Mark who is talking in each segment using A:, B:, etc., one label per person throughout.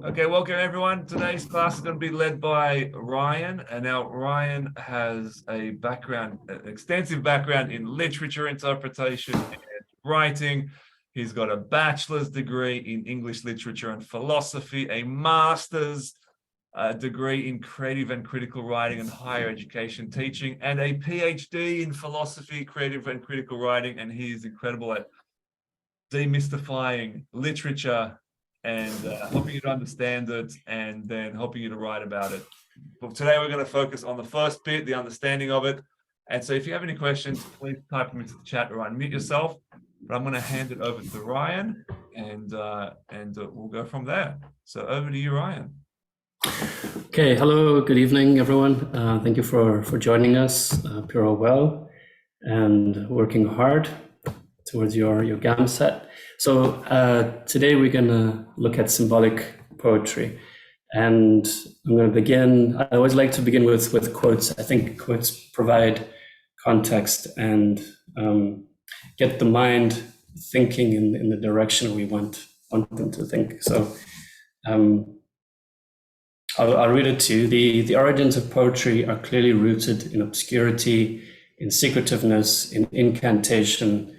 A: Okay, welcome everyone. Today's class is going to be led by Ryan. And now Ryan has a background, an extensive background in literature interpretation and writing. He's got a bachelor's degree in English literature and philosophy, a master's degree in creative and critical writing and higher education teaching, and a PhD in philosophy, creative and critical writing. And he is incredible at demystifying literature and helping you to understand it and then helping you to write about it. But today we're going to focus on the first bit, the understanding of it. And so if you have any questions, please type them into the chat or unmute yourself. But I'm going to hand it over to Ryan and we'll go from there. So over to you, Ryan.
B: Okay, hello, good evening, everyone. Thank you for joining us. Hope you're all well and working hard towards your GAMSAT. So today we're going to look at symbolic poetry. And I'm going to begin, I always like to begin with quotes. I think quotes provide context and get the mind thinking in the direction we want them to think. So I'll read it to you. The origins of poetry are clearly rooted in obscurity, in secretiveness, in incantation,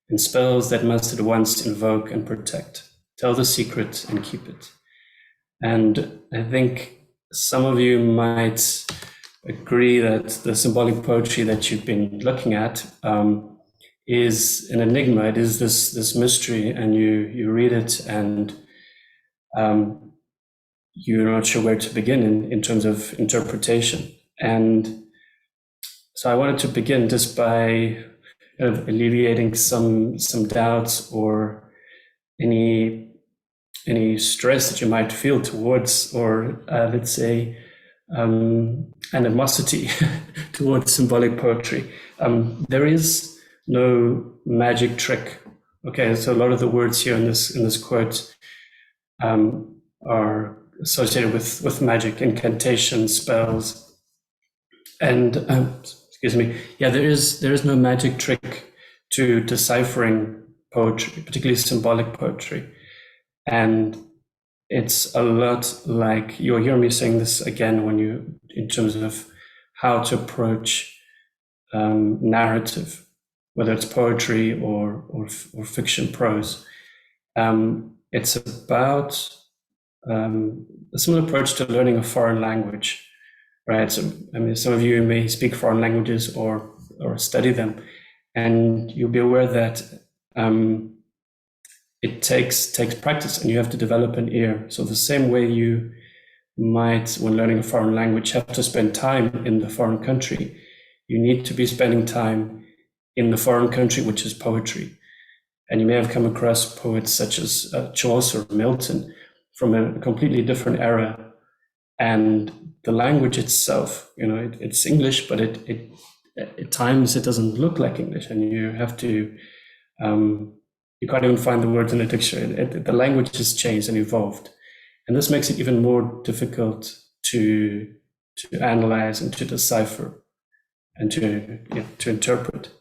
B: in spells that must at once invoke and protect, tell the secret and keep it. And I think some of you might agree that the symbolic poetry that you've been looking at is an enigma. It is this mystery, and you read it and you're not sure where to begin in terms of interpretation. And so I wanted to begin just by alleviating some doubts or any stress that you might feel towards, or let's say animosity towards symbolic poetry. There is no magic trick. Okay, so a lot of the words here in this quote are associated with magic, incantation, spells, and excuse me. Yeah, there is no magic trick to deciphering poetry, particularly symbolic poetry. And it's a lot like, you'll hear me saying this again in terms of how to approach narrative, whether it's poetry or fiction, prose. It's about a similar approach to learning a foreign language, right? So, I mean, some of you may speak foreign languages or study them, and you'll be aware that it takes practice, and you have to develop an ear. So the same way you might, when learning a foreign language, have to spend time in the foreign country, you need to be spending time in the foreign country, which is poetry. And you may have come across poets such as Chaucer, Milton, from a completely different era, and the language itself, it's English, but it at times it doesn't look like English, and you have to you can't even find the words in the dictionary. The language has changed and evolved, and this makes it even more difficult to analyze and to decipher and to interpret.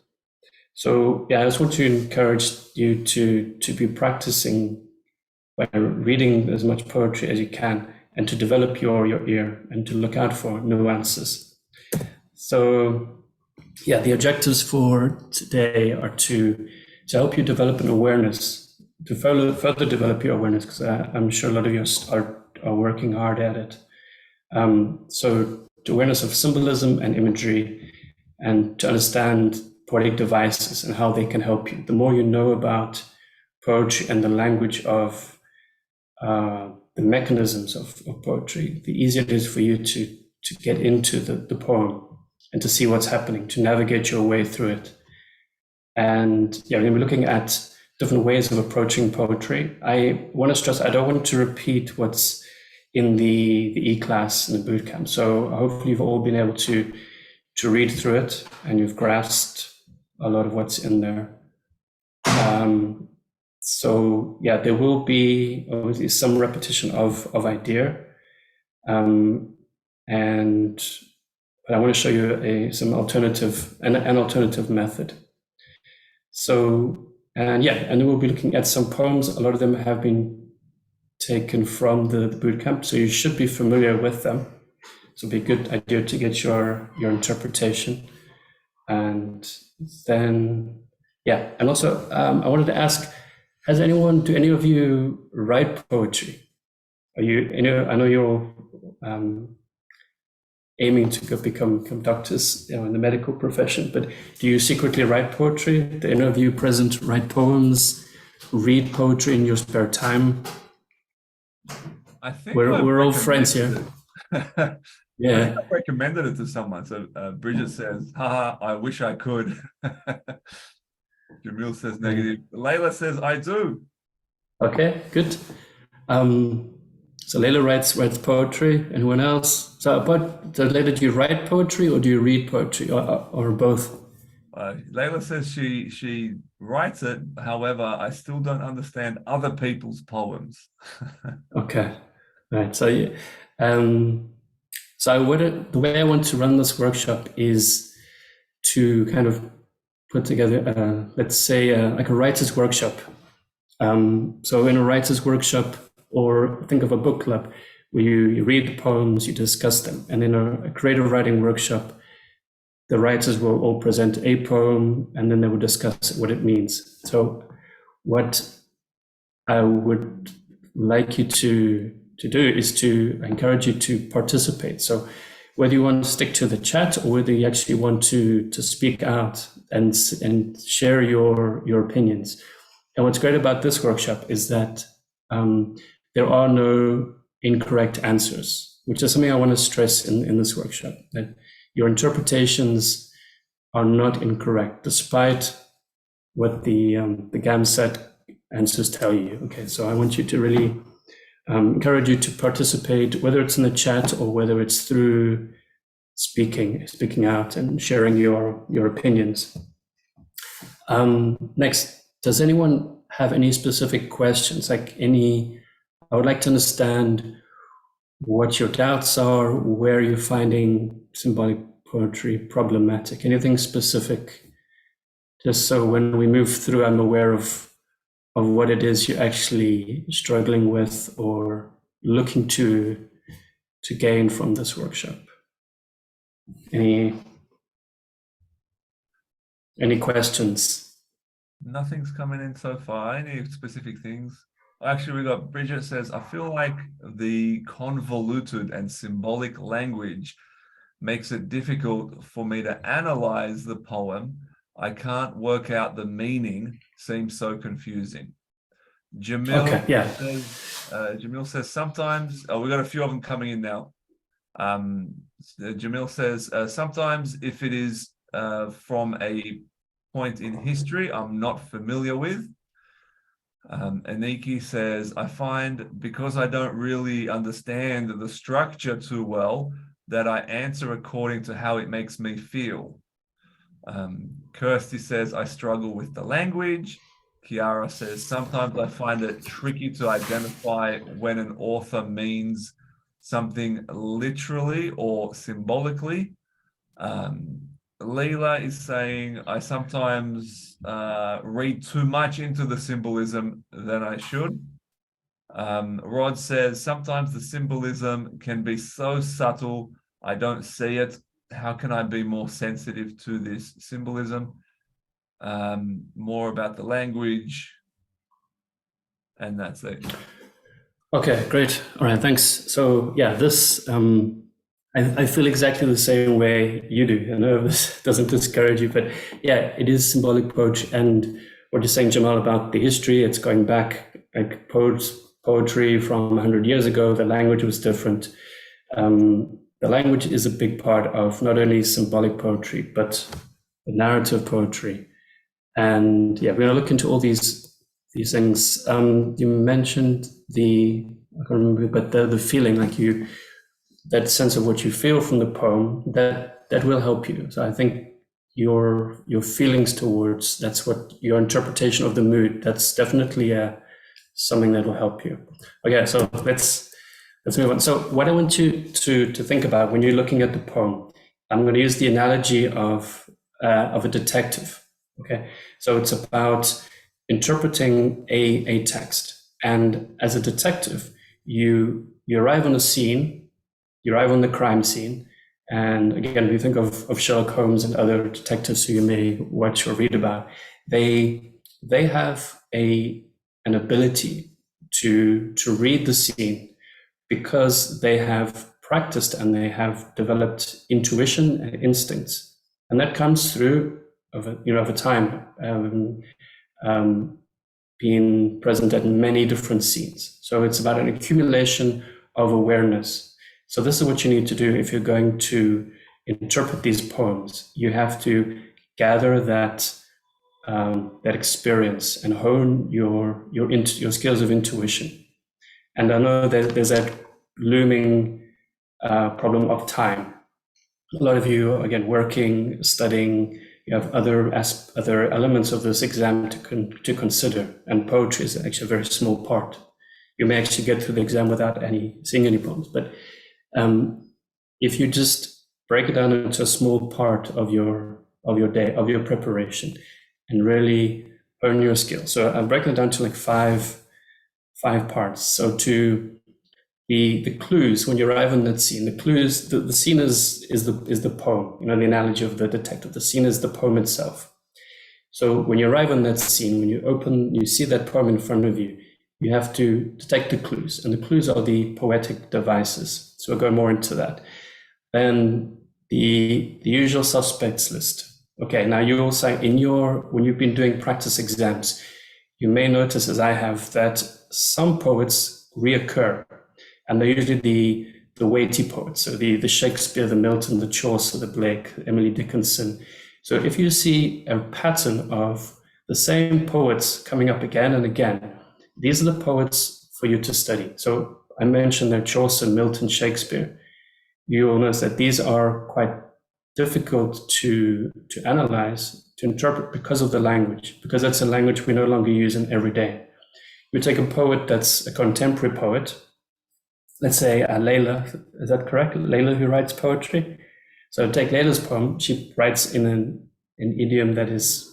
B: So I just want to encourage you to be practicing by reading as much poetry as you can, and to develop your ear and to look out for nuances. So the objectives for today are to help you develop an awareness, to further develop your awareness, because I'm sure a lot of you are working hard at it. So the awareness of symbolism and imagery, and to understand poetic devices and how they can help you. The more you know about poetry and the language of the mechanisms of poetry, the easier it is for you to get into the poem and to see what's happening, to navigate your way through it. And we're looking at different ways of approaching poetry. I want to stress, I don't want to repeat what's in the e-class in the bootcamp. So hopefully you've all been able to read through it and you've grasped a lot of what's in there. So there will be obviously some repetition of idea, but I want to show you an alternative method. So and then we'll be looking at some poems. A lot of them have been taken from the bootcamp, so you should be familiar with them. So it'd be a good idea to get your interpretation. And then, yeah, and also I wanted to ask, do any of you write poetry? Are you, I know you're aiming to become doctors, in the medical profession, but do you secretly write poetry? Do any of you present write poems, read poetry in your spare time?
A: I think
B: we're all friends here. Yeah.
A: I think I've recommended it to someone. So Bridget says, haha, I wish I could. Jamil says negative. Layla says, I do.
B: Okay, good. So Layla writes poetry. Anyone else? So Layla, do you write poetry or do you read poetry, or both?
A: Layla says she writes it. However, I still don't understand other people's poems.
B: Okay, right. So the way I want to run this workshop is to kind of put together, let's say, like a writer's workshop. So in a writer's workshop, or think of a book club, where you read the poems, you discuss them. And in a creative writing workshop, the writers will all present a poem, and then they will discuss what it means. So what I would like you to do is to encourage you to participate. So whether you want to stick to the chat or whether you actually want to speak out and share your opinions. And what's great about this workshop is that there are no incorrect answers, which is something I want to stress in this workshop, that your interpretations are not incorrect, despite what the GAMSAT answers tell you. Okay, so I want you to really encourage you to participate, whether it's in the chat or whether it's through speaking out and sharing your opinions. Next, does anyone have any specific questions? I would like to understand what your doubts are, where you're finding symbolic poetry problematic, anything specific, just so when we move through, I'm aware of what it is you're actually struggling with or looking to gain from this workshop. Any questions?
A: Nothing's coming in so far. Any specific things? Actually, we got Bridget says, I feel like the convoluted and symbolic language makes it difficult for me to analyze the poem. I can't work out the meaning, seems so confusing. Jamil,
B: okay, yeah.
A: Jamil says sometimes, we got a few of them coming in now. Jamil says, sometimes if it is from a point in history I'm not familiar with. Aniki says, I find because I don't really understand the structure too well, that I answer according to how it makes me feel. Kirsty says, I struggle with the language. Kiara says, sometimes I find it tricky to identify when an author means something literally or symbolically. Leila is saying, I sometimes read too much into the symbolism than I should. Rod says, sometimes the symbolism can be so subtle, I don't see it. How can I be more sensitive to this symbolism? More about the language. And that's it.
B: Okay, great. All right, thanks. So yeah, this, I feel exactly the same way you do. I know this doesn't discourage you, but yeah, it is symbolic poetry. And what you're saying, Jamal, about the history, it's going back, like poetry from 100 years ago, the language was different. The language is a big part of not only symbolic poetry, but the narrative poetry. And yeah, we're going to look into all these things. You mentioned I can't remember, but the feeling, like that sense of what you feel from the poem, that will help you. So I think your feelings towards, that's what your interpretation of the mood, that's definitely something that will help you. Okay, so let's move on. So what I want you to think about when you're looking at the poem, I'm going to use the analogy of a detective. Okay, so it's about interpreting a text, and as a detective, you arrive on a scene, you arrive on the crime scene, and again, we think of Sherlock Holmes and other detectives who you may watch or read about. They have an ability to read the scene because they have practiced and they have developed intuition and instincts, and that comes through over time, being present at many different scenes. So it's about an accumulation of awareness. So this is what you need to do if you're going to interpret these poems. You have to gather that experience and hone your skills of intuition. And I know there's that looming problem of time. A lot of you, again, working, studying, you have other elements of this exam to consider, and poetry is actually a very small part. You may actually get through the exam without seeing any poems, but if you just break it down into a small part of your day, of your preparation, and really hone your skills. So I'm breaking it down to like five parts. So to the clues when you arrive on that scene, the clues, the scene is the poem. You know, the analogy of the detective. The scene is the poem itself. So when you arrive on that scene, when you see that poem in front of you, you have to detect the clues, and the clues are the poetic devices. So we'll go more into that. Then the usual suspects list. Okay, now you also when you've been doing practice exams, you may notice, as I have, that some poets reoccur, and they're usually the weighty poets. So the Shakespeare, the Milton, the Chaucer, the Blake, Emily Dickinson. So if you see a pattern of the same poets coming up again and again, these are the poets for you to study. So I mentioned that Chaucer, Milton, Shakespeare. You will notice that these are quite difficult to analyze, to interpret because of the language, because that's a language we no longer use in every day. You take a poet that's a contemporary poet, let's say Layla, is that correct? Layla, who writes poetry. So take Layla's poem. She writes in an idiom that is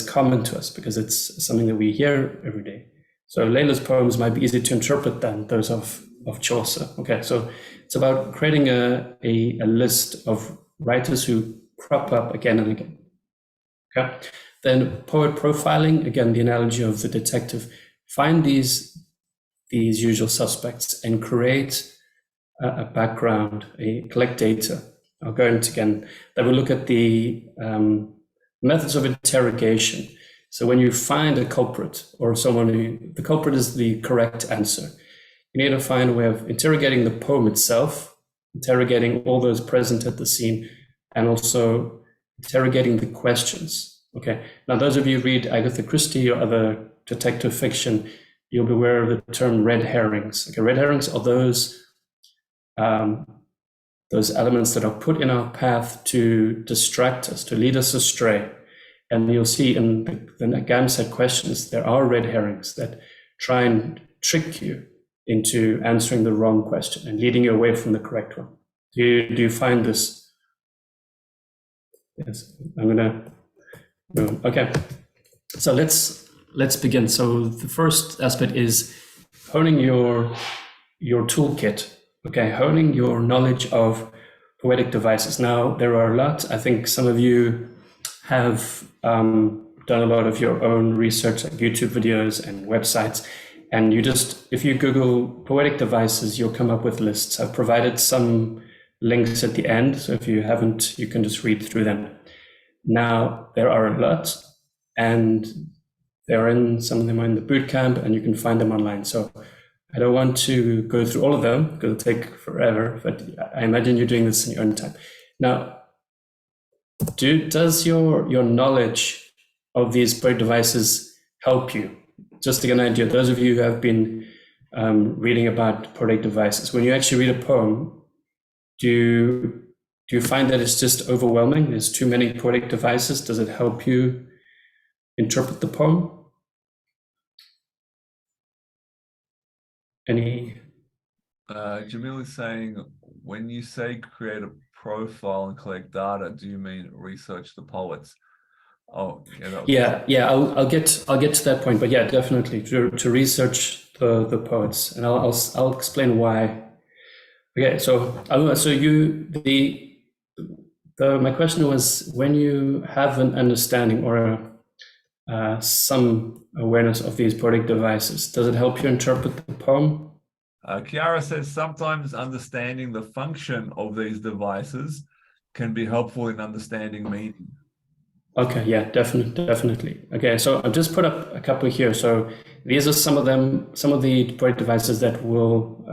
B: common to us because it's something that we hear every day. So Layla's poems might be easier to interpret than those of Chaucer. Okay, so it's about creating a list of writers who crop up again and again. Okay, then poet profiling, again, the analogy of the detective. Find these usual suspects and create a background, collect data. I'll go into again. Then we'll look at the methods of interrogation. So when you find a culprit or someone the culprit is the correct answer, you need to find a way of interrogating the poem itself, interrogating all those present at the scene, and also interrogating the questions. Okay. Now, those of you who read Agatha Christie or other detective fiction, you'll be aware of the term red herrings. Okay, red herrings are those elements that are put in our path to distract us, to lead us astray. And you'll see in the GAMSAT questions, there are red herrings that try and trick you into answering the wrong question and leading you away from the correct one. Do you find this? Yes, I'm gonna go. Okay, so let's begin. So the first aspect is honing your toolkit. Okay, honing your knowledge of poetic devices. Now, there are a lot. I think some of you have done a lot of your own research, like YouTube videos and websites. And if you Google poetic devices, you'll come up with lists. I've provided some links at the end. So if you haven't, you can just read through them. Now, there are a lot, and some of them are in the Bootcamp, and you can find them online. So I don't want to go through all of them because it'll take forever, but I imagine you're doing this in your own time. Now, does your knowledge of these poetic devices help you? Just to get an idea, those of you who have been reading about poetic devices, when you actually read a poem, do you find that it's just overwhelming? There's too many poetic devices. Does it help you interpret the poem?
A: Jamil is saying, when you say create a profile and collect data, do you mean research the poets? Oh, yeah.
B: Yeah. I'll get to that point, but yeah, definitely to research the poets, and I'll explain why. Okay, so my question was, when you have an understanding or some awareness of these poetic devices, does it help you interpret the poem?
A: Kiara says sometimes understanding the function of these devices can be helpful in understanding meaning.
B: Okay, yeah, definitely. Okay, so I've just put up a couple here. So these are some of the poetic devices that will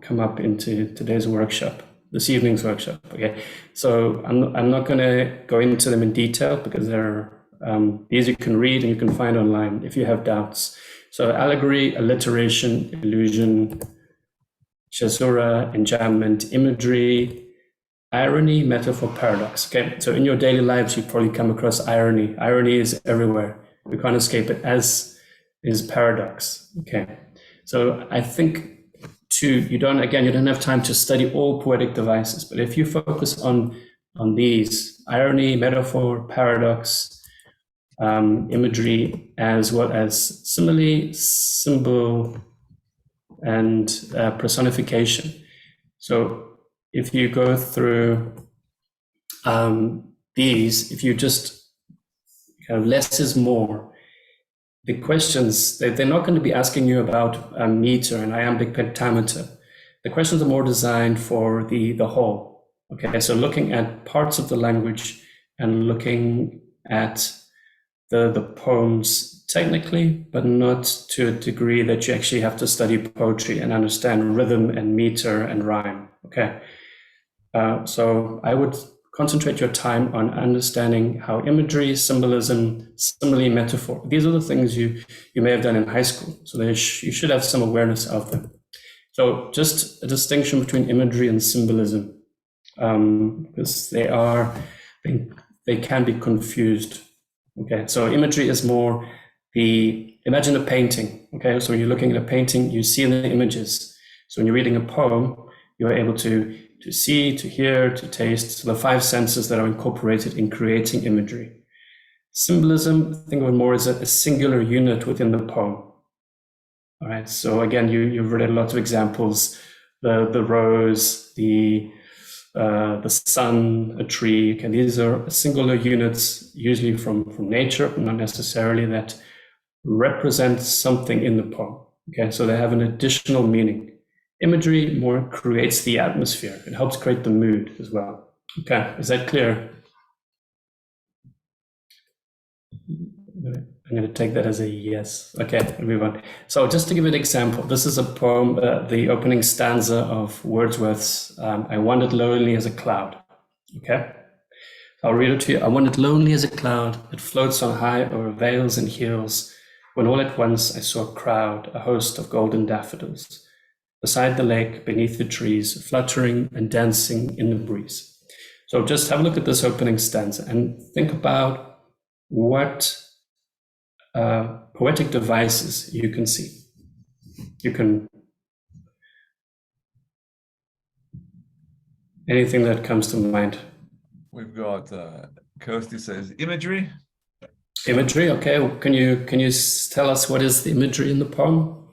B: come up into today's workshop, this evening's workshop. Okay, so I'm not going to go into them in detail because these you can read and you can find online if you have doubts. So allegory, alliteration, illusion, caesura, enjambment, imagery, irony, metaphor, paradox. Okay, so in your daily lives, you probably come across irony. Irony is everywhere. We can't escape it, as is paradox. Okay, so I think you don't have time to study all poetic devices, but if you focus on these, irony, metaphor, paradox, imagery, as well as simile, symbol, and personification. So if you go through these, if you just kind of less is more, the questions, they're not going to be asking you about meter and iambic pentameter. The questions are more designed for the whole. Okay, so looking at parts of the language and looking at the poems technically, but not to a degree that you actually have to study poetry and understand rhythm and meter and rhyme. Okay, so I would concentrate your time on understanding how imagery, symbolism, simile, metaphor, these are the things you may have done in high school. So you should have some awareness of them. So just a distinction between imagery and symbolism, because they can be confused. Okay, so imagery is more imagine a painting. Okay, so when you're looking at a painting, you see the images. So when you're reading a poem, you're able to see, to hear, to taste, so the five senses that are incorporated in creating imagery. Symbolism, think of it more as a singular unit within the poem. All right, so again, you've read lots of examples, the rose, the sun, a tree. Okay, these are singular units, usually from nature, not necessarily, that represent something in the poem. Okay, so they have an additional meaning. Imagery more creates the atmosphere. It helps create the mood as well. Okay, is that clear? I'm going to take that as a yes. Okay, everyone. So just to give you an example, this is a poem, the opening stanza of Wordsworth's I Wandered Lonely as a Cloud. Okay, I'll read it to you. I wandered lonely as a cloud that floats on high over vales and hills, when all at once I saw a crowd, a host of golden daffodils, beside the lake, beneath the trees, fluttering and dancing in the breeze. So just have a look at this opening stanza and think about what poetic devices you can see. Anything that comes to mind.
A: We've got Kirsty says imagery.
B: Imagery, okay. Can you tell us what is the imagery in the poem?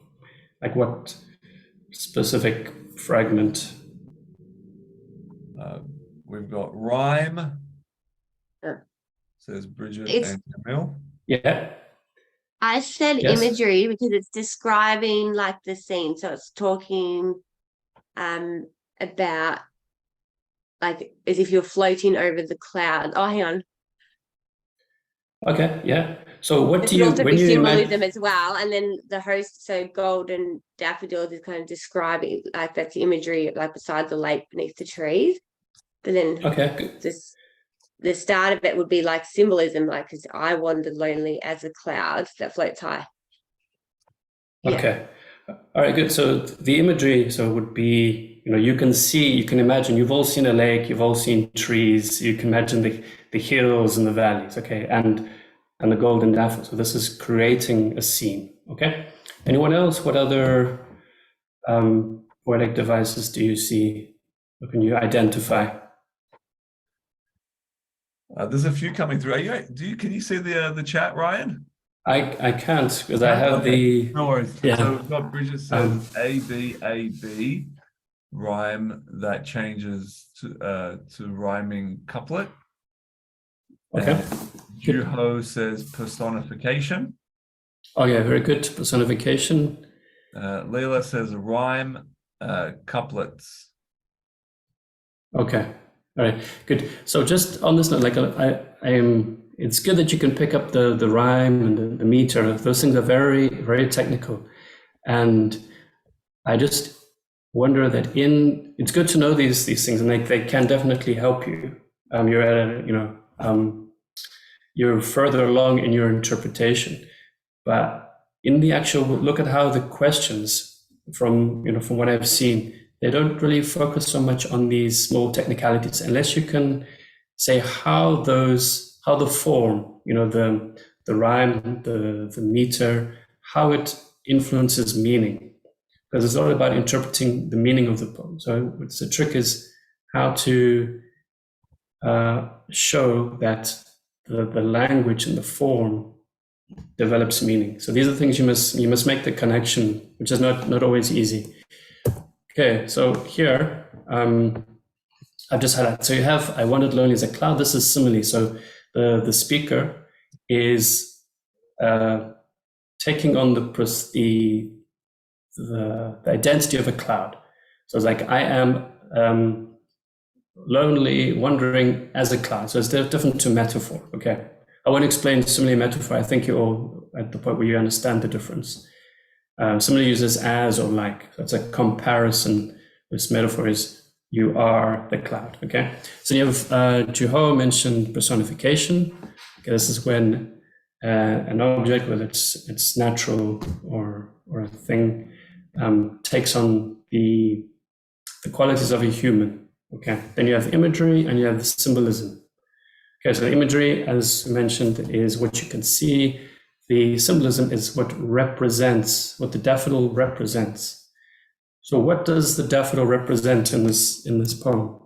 B: Like what specific fragment?
A: We've got rhyme. Says Bridget and Camille.
B: Yeah.
C: I said
B: Yes.
C: imagery because it's describing like the scene. So it's talking about like as if you're floating over the cloud. Oh, hang on.
B: Okay, yeah. So what
C: It
B: do
C: could
B: you,
C: also
B: when
C: be
B: you
C: symbolism
B: imagine,
C: as well. And then the host, so golden daffodils is kind of describing like that's the imagery like beside the lake beneath the trees. But then
B: okay, good.
C: the start of it would be like symbolism, like because I wandered lonely as a cloud that floats high. Yeah.
B: Okay. All right, good. So the imagery, so would be, you can see, you can imagine, you've all seen a lake, you've all seen trees, you can imagine the hills and the valleys, okay, and the golden daffodils. So this is creating a scene, okay? Anyone else? What other poetic devices do you see? What can you identify?
A: There's a few coming through. Can you see the chat, Ryan?
B: I can't because I have
A: Okay.
B: the
A: No worries.
B: yeah.
A: So we've got Bridget says
B: Um,
A: A-B-A-B rhyme that changes to rhyming couplet.
B: okay.
A: And
B: Good.
A: Juho says personification.
B: Oh yeah, very good. Personification.
A: Leela says rhyme couplets.
B: Okay. All right. Good. So just on this note, like I am. It's good that you can pick up the rhyme and the meter. Those things are very very technical, and I just wonder that it's good to know these things, and they can definitely help you. You're at you're further along in your interpretation, but in the actual look at how the questions from what I've seen, they don't really focus so much on these small technicalities unless you can say how the form, the rhyme, the meter, how it influences meaning, because it's all about interpreting the meaning of the poem. So the trick is how to show that the language and the form develops meaning. So these are things you must make the connection, which is not always easy. Okay, so here I've just highlighted. So you have I wandered lonely as a cloud. This is simile. So the speaker is taking on the identity of a cloud. So it's like I am lonely, wandering as a cloud. So it's different to metaphor. Okay, I won't explain simile metaphor. I think you're all at the point where you understand the difference. Simile uses as or like. So it's a comparison. This metaphor is you are the cloud. Okay, so you have Juho mentioned personification. Okay, this is when an object, whether it's natural or a thing, takes on the qualities of a human. Okay, then you have imagery and you have the symbolism. Okay, so the imagery, as mentioned, is what you can see. The symbolism is what the daffodil represents. So what does the daffodil represent in this poem?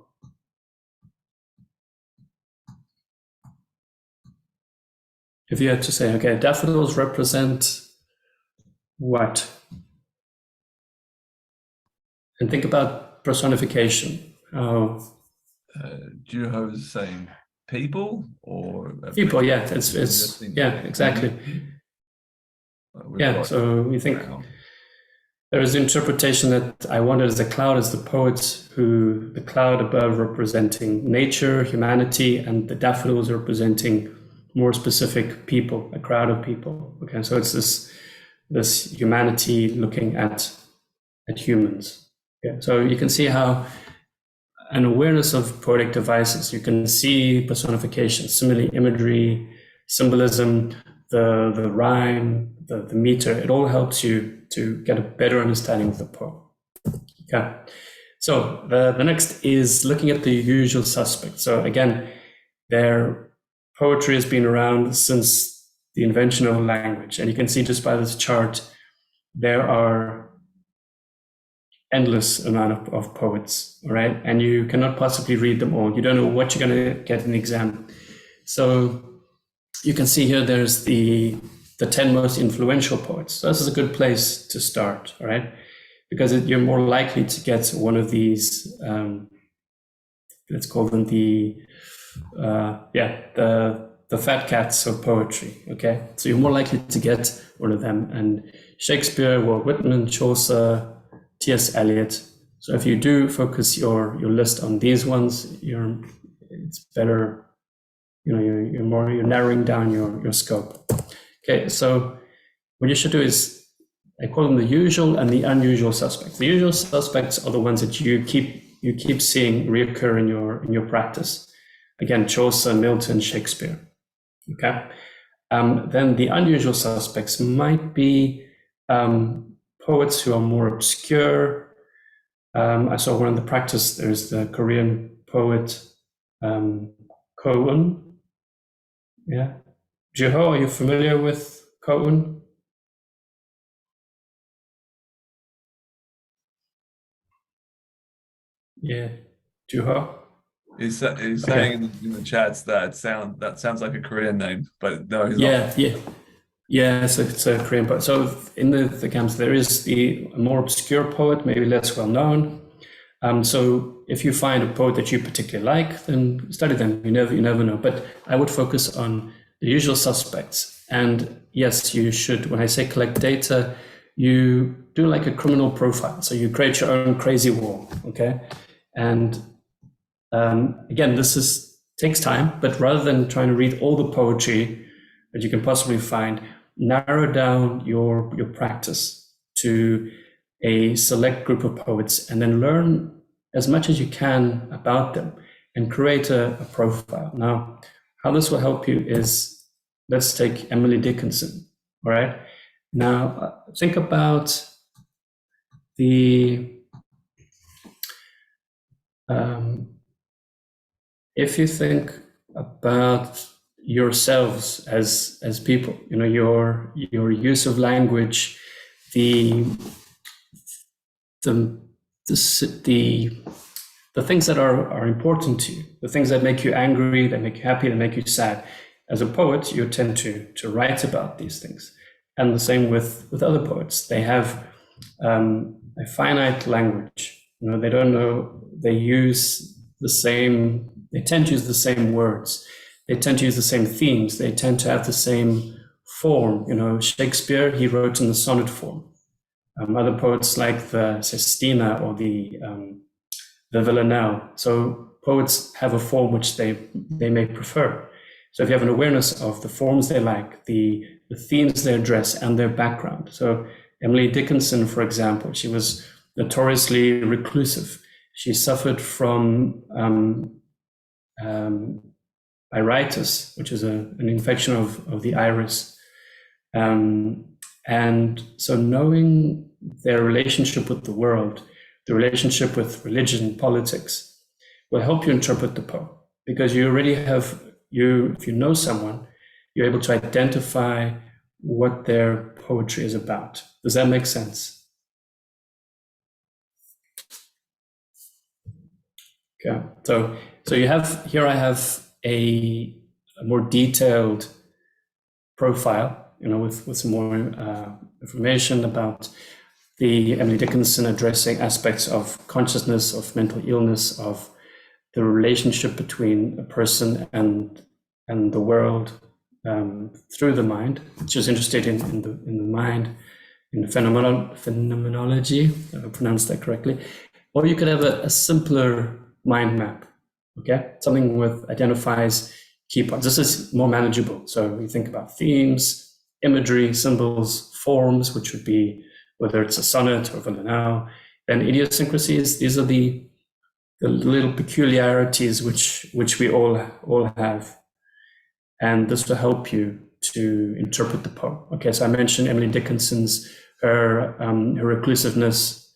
B: If you had to say, okay, daffodils represent what? And think about personification.
A: Juho is saying people or
B: People, yeah, it's yeah, exactly. Yeah, so we think there is the interpretation that I wanted as a cloud as the poet, who the cloud above representing nature, humanity, and the daffodils representing more specific people, a crowd of people. Okay, so it's this humanity looking at humans. Yeah, so you can see how an awareness of poetic devices, you can see personification, simile, imagery, symbolism, the rhyme, the meter. It all helps you to get a better understanding of the poem. Okay, so the next is looking at the usual suspects. So again, their poetry has been around since the invention of language, and you can see just by this chart, there are endless amount of poets, all right? And you cannot possibly read them all. You don't know what you're going to get in the exam. So you can see here there's the 10 most influential poets. So this is a good place to start, all right? Because you're more likely to get one of these, let's call them the fat cats of poetry, okay? So you're more likely to get one of them. And Shakespeare, Walt Whitman, Chaucer, T.S. Eliot. So if you do focus your list on these ones, it's better, you're narrowing down your scope. Okay, so what you should do is, I call them the usual and the unusual suspects. The usual suspects are the ones that you keep seeing reoccur in your practice. Again, Chaucer, Milton, Shakespeare. Okay, then the unusual suspects might be poets who are more obscure. I saw one in the practice. There's the Korean poet Ko-eun. Yeah, Juho, are you familiar with Ko-eun? Yeah, Juho.
A: He's saying in the chats that sounds like a Korean name, but no, he's
B: Yeah,
A: not.
B: yeah. Yeah, it's a Korean poet. So in the camps, there is a more obscure poet, maybe less well known. So if you find a poet that you particularly like, then study them. You never know. But I would focus on the usual suspects. And yes, you should. When I say collect data, you do like a criminal profile. So you create your own crazy wall. Okay, and again, takes time. But rather than trying to read all the poetry that you can possibly find, narrow down your practice to a select group of poets, and then learn as much as you can about them and create a profile. Now, how this will help you is, let's take Emily Dickinson. All right. Now, think about if you think about yourselves as people, your use of language, the things that are important to you, the things that make you angry, that make you happy, that make you sad. As a poet, you tend to write about these things, and the same with other poets. They have a finite language. They don't know. They tend to use the same words. They tend to use the same themes. They tend to have the same form. Shakespeare, he wrote in the sonnet form. Other poets like the Sestina or the Villanelle. So poets have a form which they may prefer. So if you have an awareness of the forms they like, the themes they address, and their background. So Emily Dickinson, for example, she was notoriously reclusive. She suffered from iritis, which is an infection of the iris. And so knowing their relationship with the world, the relationship with religion, politics, will help you interpret the poem, because you already have, if you know someone, you're able to identify what their poetry is about. Does that make sense? Okay, so I have a more detailed profile, with some more information about the Emily Dickinson, addressing aspects of consciousness, of mental illness, of the relationship between a person and the world through the mind. She was interested in the mind, in phenomenology, if I pronounced that correctly. Or you could have a simpler mind map, okay? Something with identifies key parts. This is more manageable. So we think about themes, imagery, symbols, forms, which would be whether it's a sonnet or villanelle. Then idiosyncrasies, these are the little peculiarities which we all have. And this will help you to interpret the poem. Okay, so I mentioned Emily Dickinson's, her reclusiveness,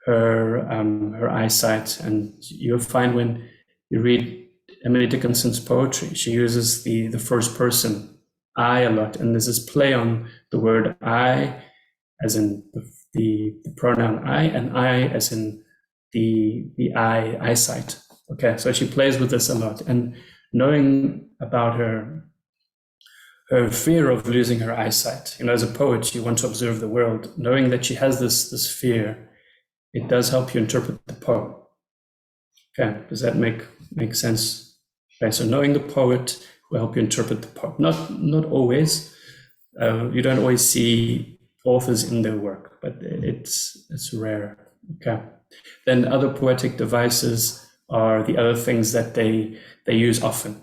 B: her eyesight, and you'll find when you read Emily Dickinson's poetry, she uses the first person, I, a lot, and there's this play on the word I, as in the pronoun I, and I as in the eyesight. Okay, so she plays with this a lot, and knowing about her fear of losing her eyesight, as a poet, you want to observe the world. Knowing that she has this fear, it does help you interpret the poem. Okay, does that make sense? Okay, so knowing the poet will help you interpret the poem. Not always. You don't always see authors in their work, but it's rare. Okay. Then other poetic devices are the other things that they use often.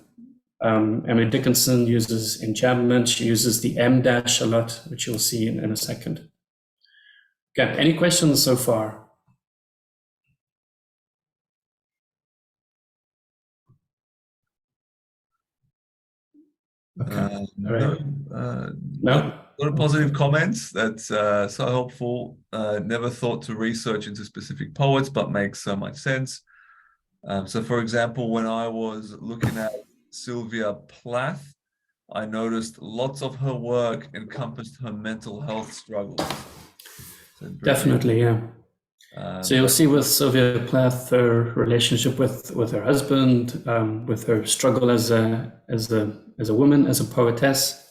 B: Emily Dickinson uses enjambment. She uses the M dash a lot, which you'll see in a second. Okay, any questions so far? Okay.
A: No. A lot of positive comments. That's so helpful. Never thought to research into specific poets, but makes so much sense. So, for example, when I was looking at Sylvia Plath, I noticed lots of her work encompassed her mental health struggles. So
B: definitely, yeah. So you'll see with Sylvia Plath her relationship with her husband, with her struggle as a woman, as a poetess,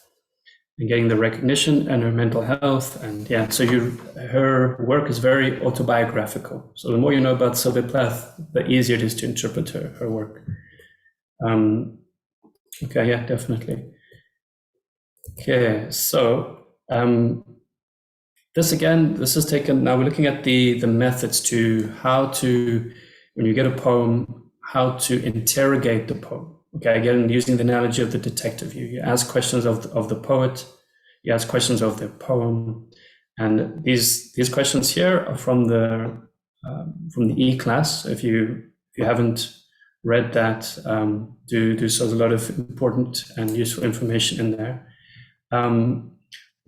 B: and getting the recognition and her mental health. And yeah, so her work is very autobiographical. So the more you know about Sylvia Plath, the easier it is to interpret her work. Okay, yeah, definitely. Okay, so this is taken, now we're looking at the methods to how to, when you get a poem, how to interrogate the poem. Okay, again, using the analogy of the detective, you ask questions of the poet, you ask questions of the poem, and these questions here are from the E-class. So if you haven't read that, do so. There's a lot of important and useful information in there.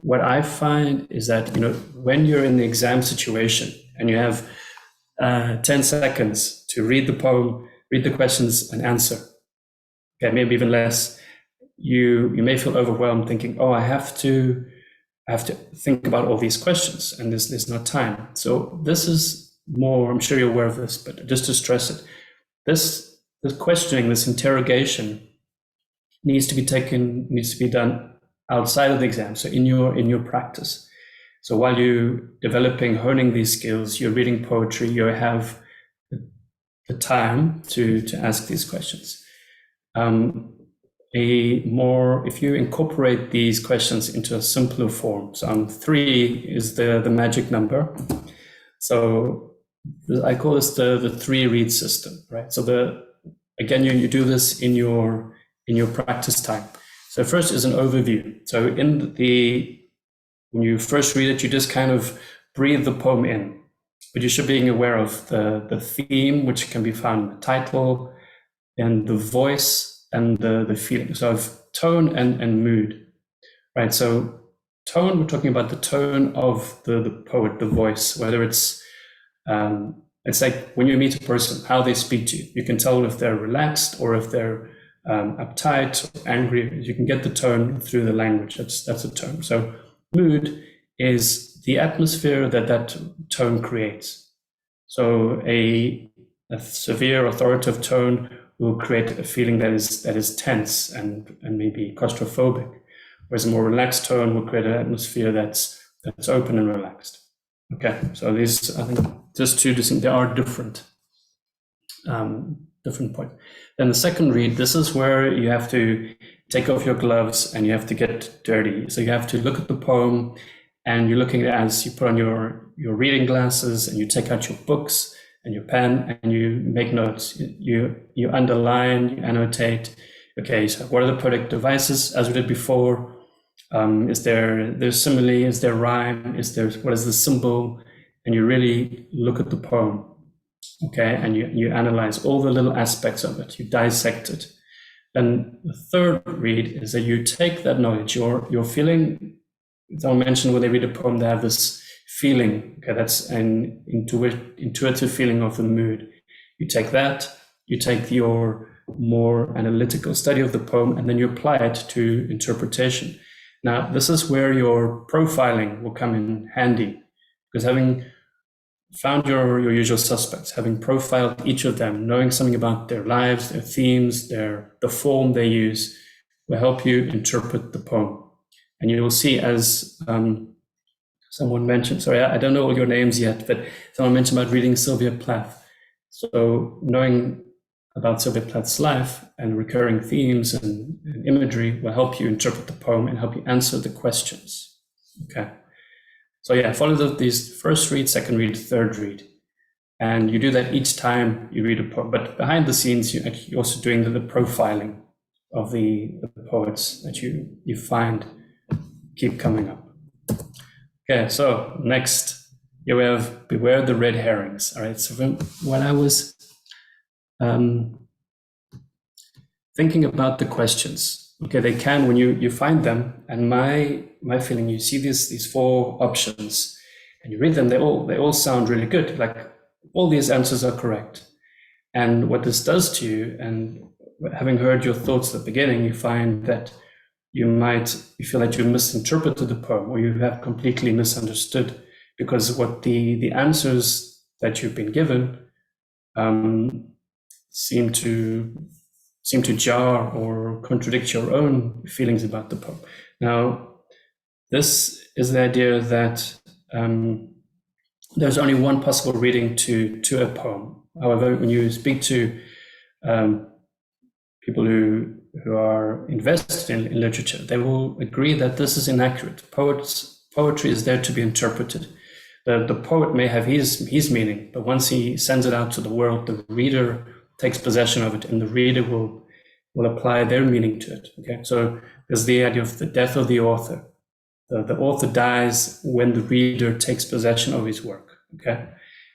B: What I find is that, when you're in the exam situation and you have 10 seconds to read the poem, read the questions, and answer, okay, maybe even less, you may feel overwhelmed thinking, oh, I have to think about all these questions and there's no time. So this is more, I'm sure you're aware of this, but just to stress it, this questioning, this interrogation needs to be done outside of the exam. So in your practice. So while you're honing these skills, you're reading poetry, you have the time to ask these questions. If you incorporate these questions into a simpler form, so 3 is the magic number. So I call this the 3 read system, right? So again, you do this in your practice time. So first is an overview. So when you first read it, you just kind of breathe the poem in, but you should be aware of the theme, which can be found in the title, and the voice and the feeling. So of tone and mood, right? So tone, we're talking about the tone of the poet, the voice, whether it's like when you meet a person, how they speak to you. You can tell if they're relaxed or if they're uptight or angry. You can get the tone through the language. That's a tone. So mood is the atmosphere that tone creates. So a severe authoritative tone will create a feeling that is tense and maybe claustrophobic, whereas a more relaxed tone will create an atmosphere that's open and relaxed. Okay, so these, I think, just two distinct, there are different points. Then the second read, this is where you have to take off your gloves and you have to get dirty. So you have to look at the poem and you're looking as you put on your reading glasses and you take out your books and your pen and you make notes, you underline, you annotate. Okay, so what are the poetic devices as we did before? Is there simile? Is there rhyme? What is the symbol? And you really look at the poem, okay, and you analyze all the little aspects of it. You dissect it. And the third read is that you take that knowledge, your feeling. Someone mentioned when they read a poem, they have this feeling. Okay, that's an intuitive feeling of the mood. You take that, you take your more analytical study of the poem, and then you apply it to interpretation. Now, this is where your profiling will come in handy, because having found your usual suspects, having profiled each of them, knowing something about their lives, their themes, the form they use, will help you interpret the poem. And you will see, as someone mentioned, sorry, I don't know all your names yet, but someone mentioned about reading Sylvia Plath. So knowing about Sylvia Plath's life and recurring themes and imagery will help you interpret the poem and help you answer the questions. Okay. So yeah, follow these first read, second read, third read. And you do that each time you read a poem. But behind the scenes, you're also doing the profiling of the poets that you find keep coming up. Okay, so next, here we have Beware the Red Herrings. All right, so when I was thinking about the questions, okay, they can, when you find them, and my feeling, you see these 4 options, and you read them, they all sound really good, like all these answers are correct. And what this does to you, and having heard your thoughts at the beginning, you find that you feel that you misinterpreted the poem, or you have completely misunderstood, because what the answers that you've been given seem to jar or contradict your own feelings about the poem. Now, this is the idea that there's only one possible reading to a poem. However, when you speak to people who are invested in literature, they will agree that this is inaccurate. Poetry is there to be interpreted. The poet may have his meaning, but once he sends it out to the world, the reader takes possession of it, and the reader will apply their meaning to it. Okay, so there's the idea of the death of the author. The author dies when the reader takes possession of his work. Okay,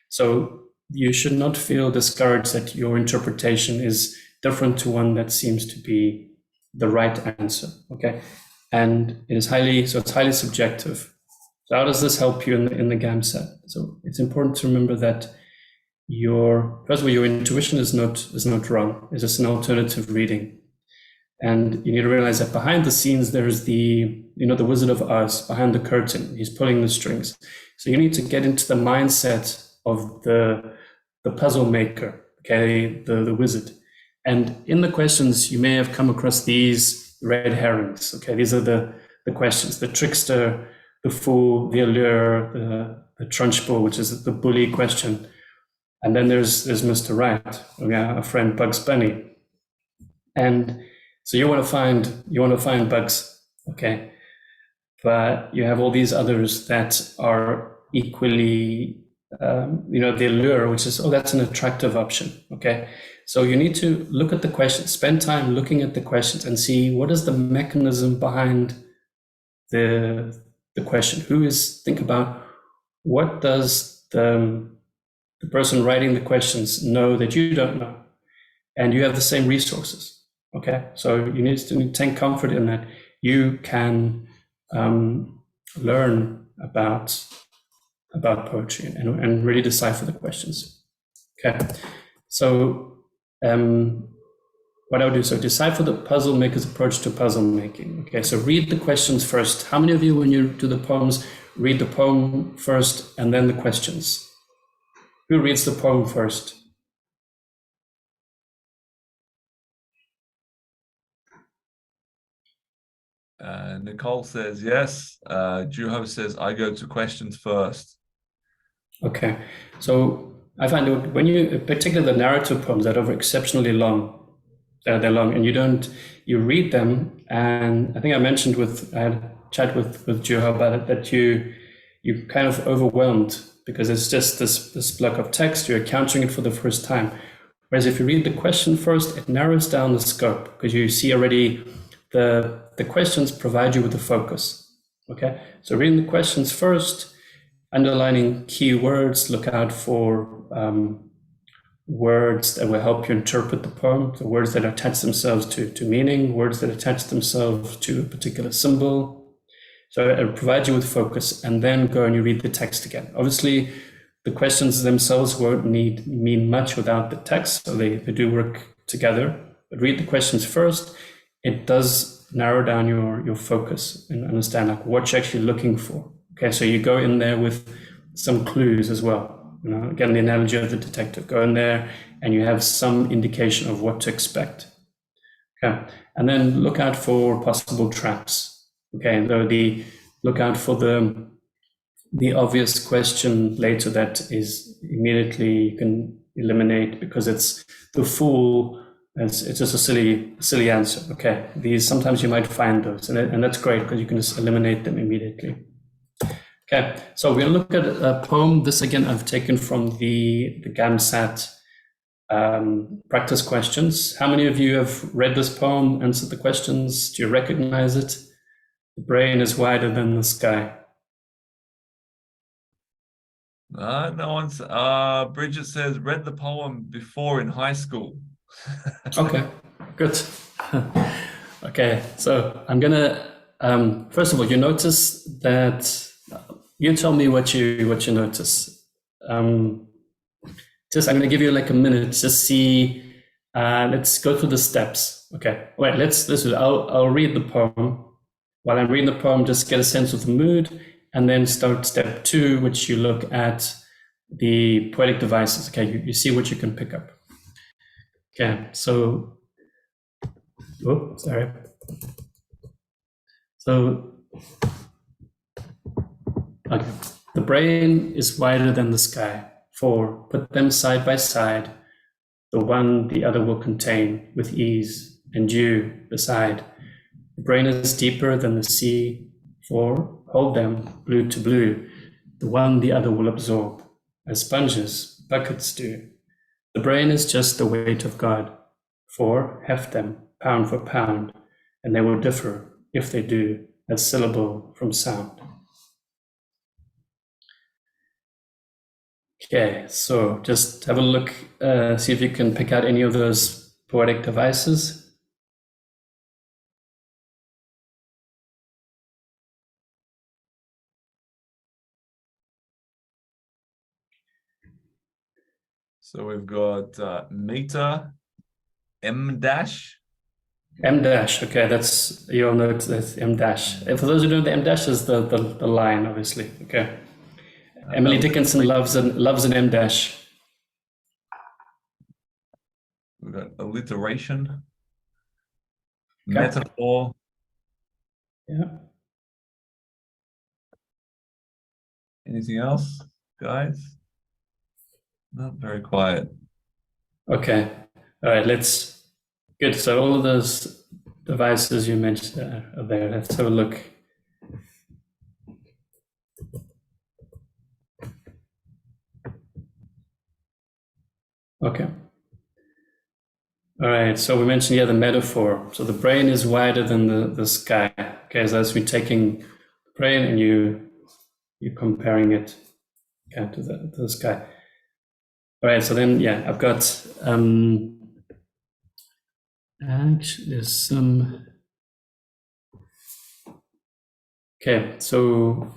B: so you should not feel discouraged that your interpretation is different to one that seems to be the right answer. Okay, and it's highly subjective. So how does this help you in the GAMSAT? So it's important to remember that first of all, your intuition is not wrong. It's just an alternative reading. And you need to realize that behind the scenes, there's the Wizard of Oz behind the curtain. He's pulling the strings. So you need to get into the mindset of the puzzle maker, okay, the wizard. And in the questions, you may have come across these red herrings. Okay, these are the questions: the trickster, the fool, the allure, the trunchbull, which is the bully question. And then there's Mr. Right, our friend Bugs Bunny. And so you want to find Bugs, okay? But you have all these others that are equally, the allure, which is, that's an attractive option, okay? So you need to look at the questions, spend time looking at the questions and see what is the mechanism behind the question. Think about what does the person writing the questions know that you don't know, and you have the same resources. Okay, so you need to take comfort in that you can learn about poetry and really decipher the questions. Okay, so what I would do, so decipher the puzzle maker's approach to puzzle making. Okay, so read the questions first. How many of you, when you do the poems, read the poem first and then the questions? Who reads the poem first?
A: Nicole says yes. Juho says I go to questions first. Okay, so I find that when you, particularly the narrative poems that are exceptionally long, they're long, and you read them, and I think I mentioned I had a chat with Juho about it, that you're kind of overwhelmed because it's just this block of text, you're encountering it for the first time. Whereas if you read the question first, it narrows down the scope because you see already the questions provide you with the focus. Okay, so reading the questions first, underlining key words, look out for words that will help you interpret the poem, the words that attach themselves to meaning, words that attach themselves to a particular symbol. So it provides you with focus, and then go and you read the text again. Obviously, the questions themselves won't mean much without the text, so they do work together. But read the questions first. It does narrow down your focus and understand like what you're actually looking for. Okay, so you go in there with some clues as well. Again, the analogy of the detective. Go in there and you have some indication of what to expect. Okay, and then look out for possible traps. Okay, and look out for the obvious question later that is immediately you can eliminate because it's the fool. It's just a silly answer. Okay, sometimes you might find those, and that's great because you can just eliminate them immediately. Okay, so we're going to look at a poem. This again I've taken from the GAMSAT practice questions. How many of you have read this poem, answered the questions? Do you recognize it? The brain is wider than the sky. No one's. Bridget says read the poem before in high school.
B: Okay, good. Okay, so I'm gonna first of all, you notice that. You tell me what you notice. I'm gonna give you like a minute. Just see. Let's go through the steps. Okay. Wait. Let's do it. I'll read the poem. While I'm reading the poem, just get a sense of the mood, and then start step 2, which you look at the poetic devices. Okay. You see what you can pick up. Okay. So. Oh, sorry. So. Okay. The brain is wider than the sky. 4. Put them side by side. The one the other will contain with ease, and you beside. The brain is deeper than the sea. 4. Hold them blue to blue. The one the other will absorb, as sponges, buckets do. The brain is just the weight of God. 4. Heft them, pound for pound, and they will differ, if they do, as syllable from sound. Okay, so just have a look, see if you can pick out any of those poetic devices.
A: So we've got meter, M dash.
B: M dash, okay, that's your note, that's M dash. And for those who don't know, the M dash is the line, obviously, okay. Emily Dickinson loves an M dash.
A: We've got alliteration,
B: Okay.
A: metaphor.
B: Yeah.
A: Anything else, guys? Not very quiet.
B: Okay, all right, good. So all of those devices you mentioned are there. Let's have a look. Okay. All right, so we mentioned, the metaphor. So the brain is wider than the sky. Okay, so that's me taking the brain and you're comparing it to the sky. All right, so then, I've got, actually there's some, okay, so,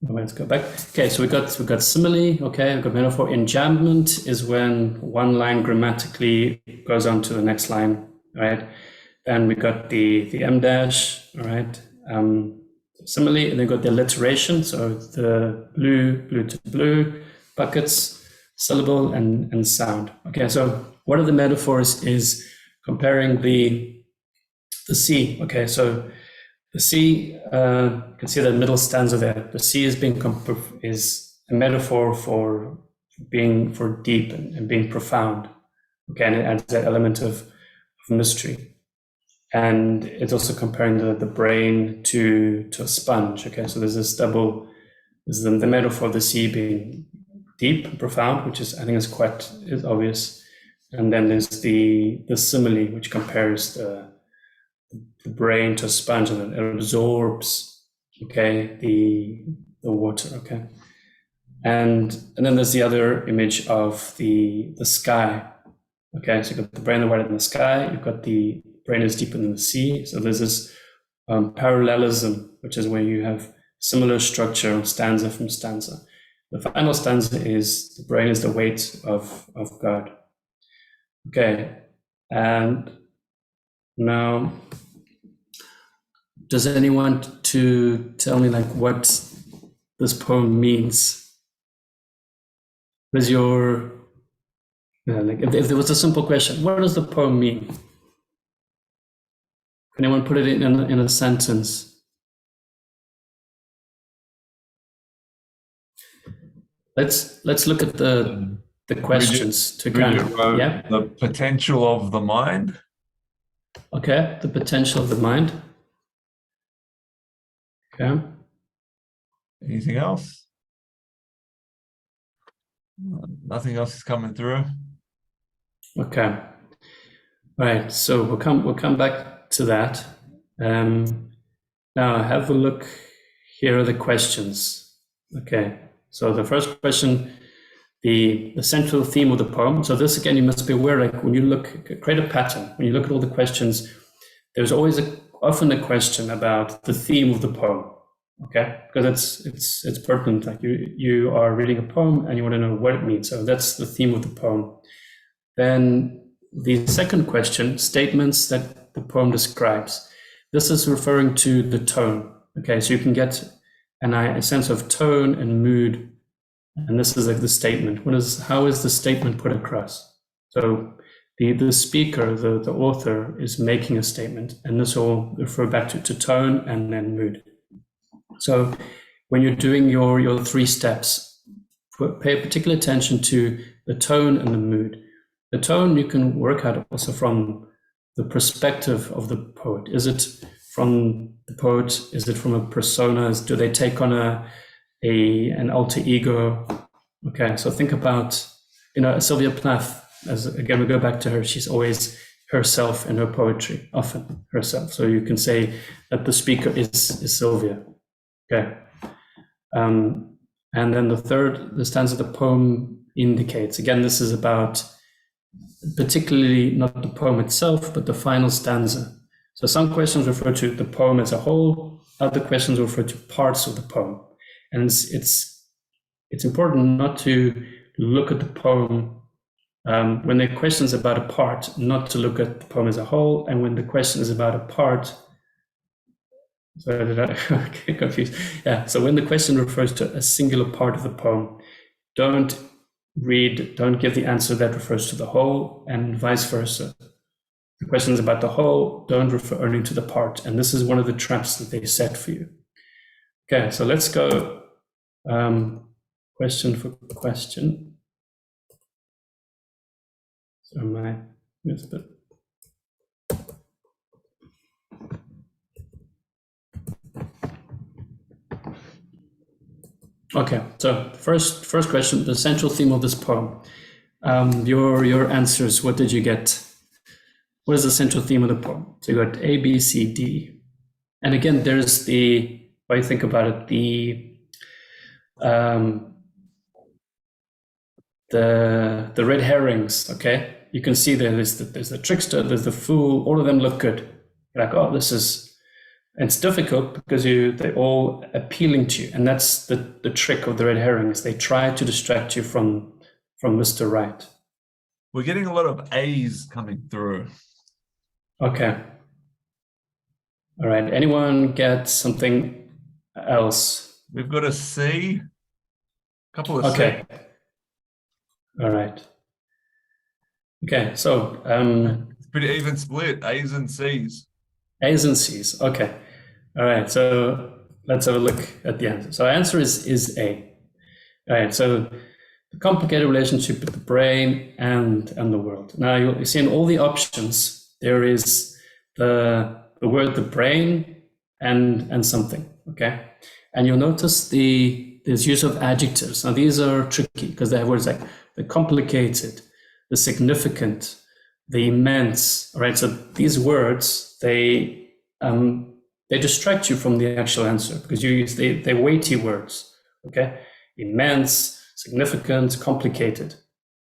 B: let's go back. Okay, so we got simile. Okay, we've got metaphor. Enjambment is when one line grammatically goes on to the next line, right? Then we got the M dash, all right? Simile, and then got the alliteration. So the blue to blue, buckets, syllable, and sound. Okay, so one of the metaphors is comparing the sea. Okay, so the sea, you can see the middle stanza there. The sea is a metaphor for deep and being profound. Okay, and it adds that element of mystery. And it's also comparing the brain to a sponge. Okay, so there's this double. There's the metaphor of the sea being deep and profound, which is, I think, is obvious. And then there's the simile, which compares the brain to a sponge, and it absorbs, okay, the water, okay. And then there's the other image of the sky. Okay, so you've got the brain wider than the sky, you've got the brain is deeper than the sea. So there's this parallelism, which is where you have similar structure, stanza from stanza. The final stanza is the brain is the weight of God. Okay, and now, does anyone want to tell me what this poem means? What is your, if there was a simple question, what does the poem mean? Can anyone put it in a sentence? Let's look at the questions to kind of,
A: the potential of the mind.
B: Okay, the potential of the mind. Okay.
A: Anything else? Nothing else is coming through.
B: Okay. All right. So we'll come back to that. Now have a look. Here are the questions. Okay. So the first question, the central theme of the poem. So this, again, you must be aware, when you create a pattern. When you look at all the questions, there's always often a question about the theme of the poem. Okay, because it's pertinent. You are reading a poem and you want to know what it means. So that's the theme of the poem. Then the second question, statements that the poem describes. This is referring to the tone. Okay, so you can get a sense of tone and mood. And this is the statement. How is the statement put across? So The speaker, the author, is making a statement, and this will refer back to tone and then mood. So when you're doing your 3 steps, pay particular attention to the tone and the mood. The tone you can work out also from the perspective of the poet. Is it from the poet? Is it from a persona? Do they take on an alter ego? Okay, so think about, Sylvia Plath, as again, we go back to her, she's always herself in her poetry, often herself. So you can say that the speaker is Sylvia. Okay. And then the stanza of the poem indicates, again, this is about particularly not the poem itself, but the final stanza. So some questions refer to the poem as a whole, other questions refer to parts of the poem. And it's important not to look at the poem when the question is about a part, not to look at the poem as a whole, and when the question is about a part, so did I get confused? Yeah, so when the question refers to a singular part of the poem, don't give the answer that refers to the whole, and vice versa. The question is about the whole, don't refer only to the part, and this is one of the traps that they set for you. Okay, so let's go question for question. So it's a bit. Okay, so first question, the central theme of this poem. Your answers, what did you get? What is the central theme of the poem? So you got A, B, C, D. And again, there's the, when you think about it, the red herrings, okay? You can see there's the trickster, there's the fool, all of them look good. You're like, oh, this is, and it's difficult because they're all appealing to you. And that's the trick of the red herrings. They try to distract you from Mr. Right.
A: We're getting a lot of A's coming through.
B: Okay. All right. Anyone get something else?
A: We've got a C, a couple of
B: okay. C. All right. Okay, so
A: it's pretty even split, A's and C's.
B: A's and C's. Okay. All right. So let's have a look at the answer. So our answer is A. All right. So the complicated relationship with the brain and the world. Now you see in all the options there is the word the brain and something. Okay. And you'll notice there's use of adjectives. Now these are tricky because they have words like the complicated, the significant, the immense. All right. So these words they distract you from the actual answer because you use they're weighty words. Okay. Immense, significant, complicated.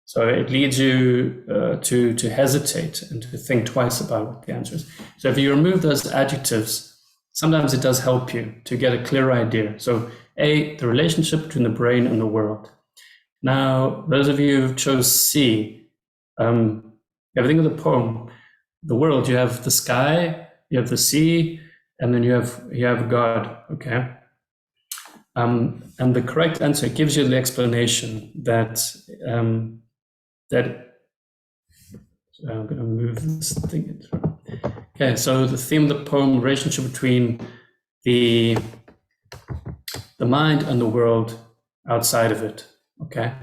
B: So it leads you to hesitate and to think twice about what the answer is. So if you remove those adjectives, sometimes it does help you to get a clear idea. So A, the relationship between the brain and the world. Now, those of you who chose C, everything of the poem, the world, you have the sky, you have the sea, and then you have God, okay? And the correct answer gives you the explanation that I'm going to move this thing. Okay, so the theme of the poem, relationship between the mind and the world outside of it, okay?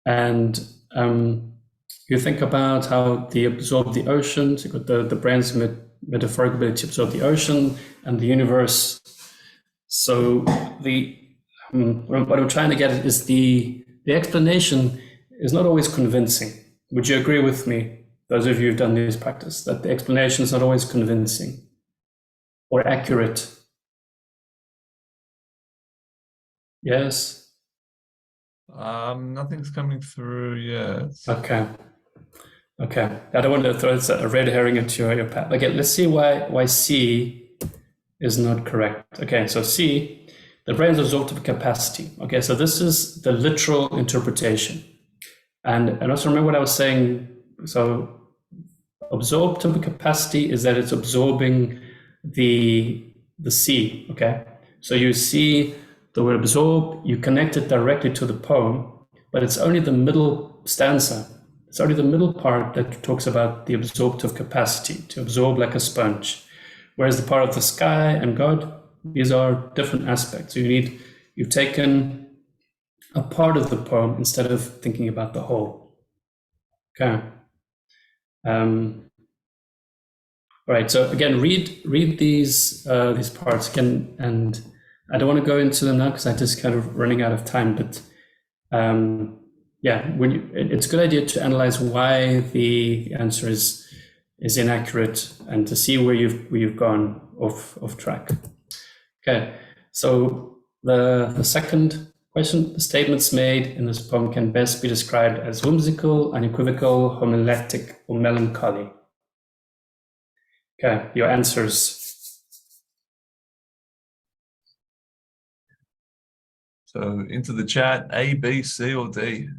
B: And you think about how they absorb the ocean. So you've got the brain's metaphorical ability to absorb the ocean and the universe. So what I'm trying to get at is the explanation is not always convincing. Would you agree with me, those of you who've done this practice, that the explanation is not always convincing or accurate? Yes?
A: Nothing's coming through yet.
B: Okay. I don't want to throw a red herring into your path. Okay, let's see why C is not correct. Okay, so C, the brain's absorptive capacity. Okay, so this is the literal interpretation. And also remember what I was saying. So absorptive capacity is that it's absorbing the C, okay? So you see the word absorb, you connect it directly to the poem, but it's only the middle stanza it's only the middle part that talks about the absorptive capacity, to absorb like a sponge. Whereas the part of the sky and God, these are different aspects. So you've taken a part of the poem instead of thinking about the whole. Okay. All right. So again, read these parts again, and I don't want to go into them now because I'm just kind of running out of time. But yeah, it's a good idea to analyze why the answer is inaccurate and to see where you've gone off track. Okay. So the second question: the statements made in this poem can best be described as whimsical, unequivocal, homiletic, or melancholy. Okay, your answers.
A: So into the chat, A, B, C, or D.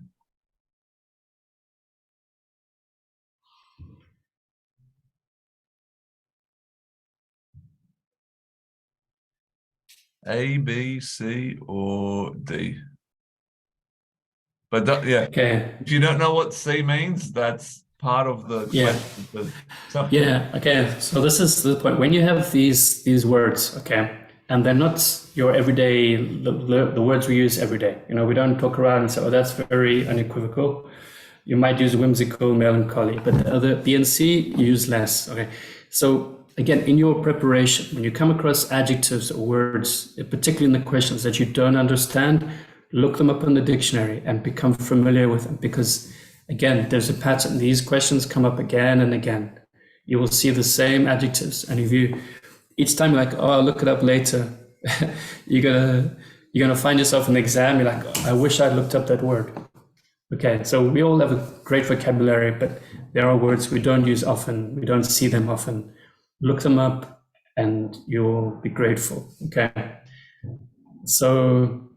A: A, B, C, or D. But yeah,
B: Okay.
A: if you don't know what C means, that's part of the question.
B: Yeah. Okay. So this is the point. When you have these words, okay, and they're not your everyday the words we use every day. You know, we don't talk around and say, "Oh, that's very unequivocal." You might use whimsical, melancholy, but the other B and C you use less. Okay. So again, in your preparation, when you come across adjectives or words, particularly in the questions that you don't understand, look them up in the dictionary and become familiar with them, because again, there's a pattern. These questions come up again and again. You will see the same adjectives, and if you each time you're like, oh, I'll look it up later, you're gonna find yourself in the exam. You're like, oh, I wish I'd looked up that word. Okay, so we all have a great vocabulary, but there are words we don't use often. We don't see them often. Look them up, and you'll be grateful. Okay, so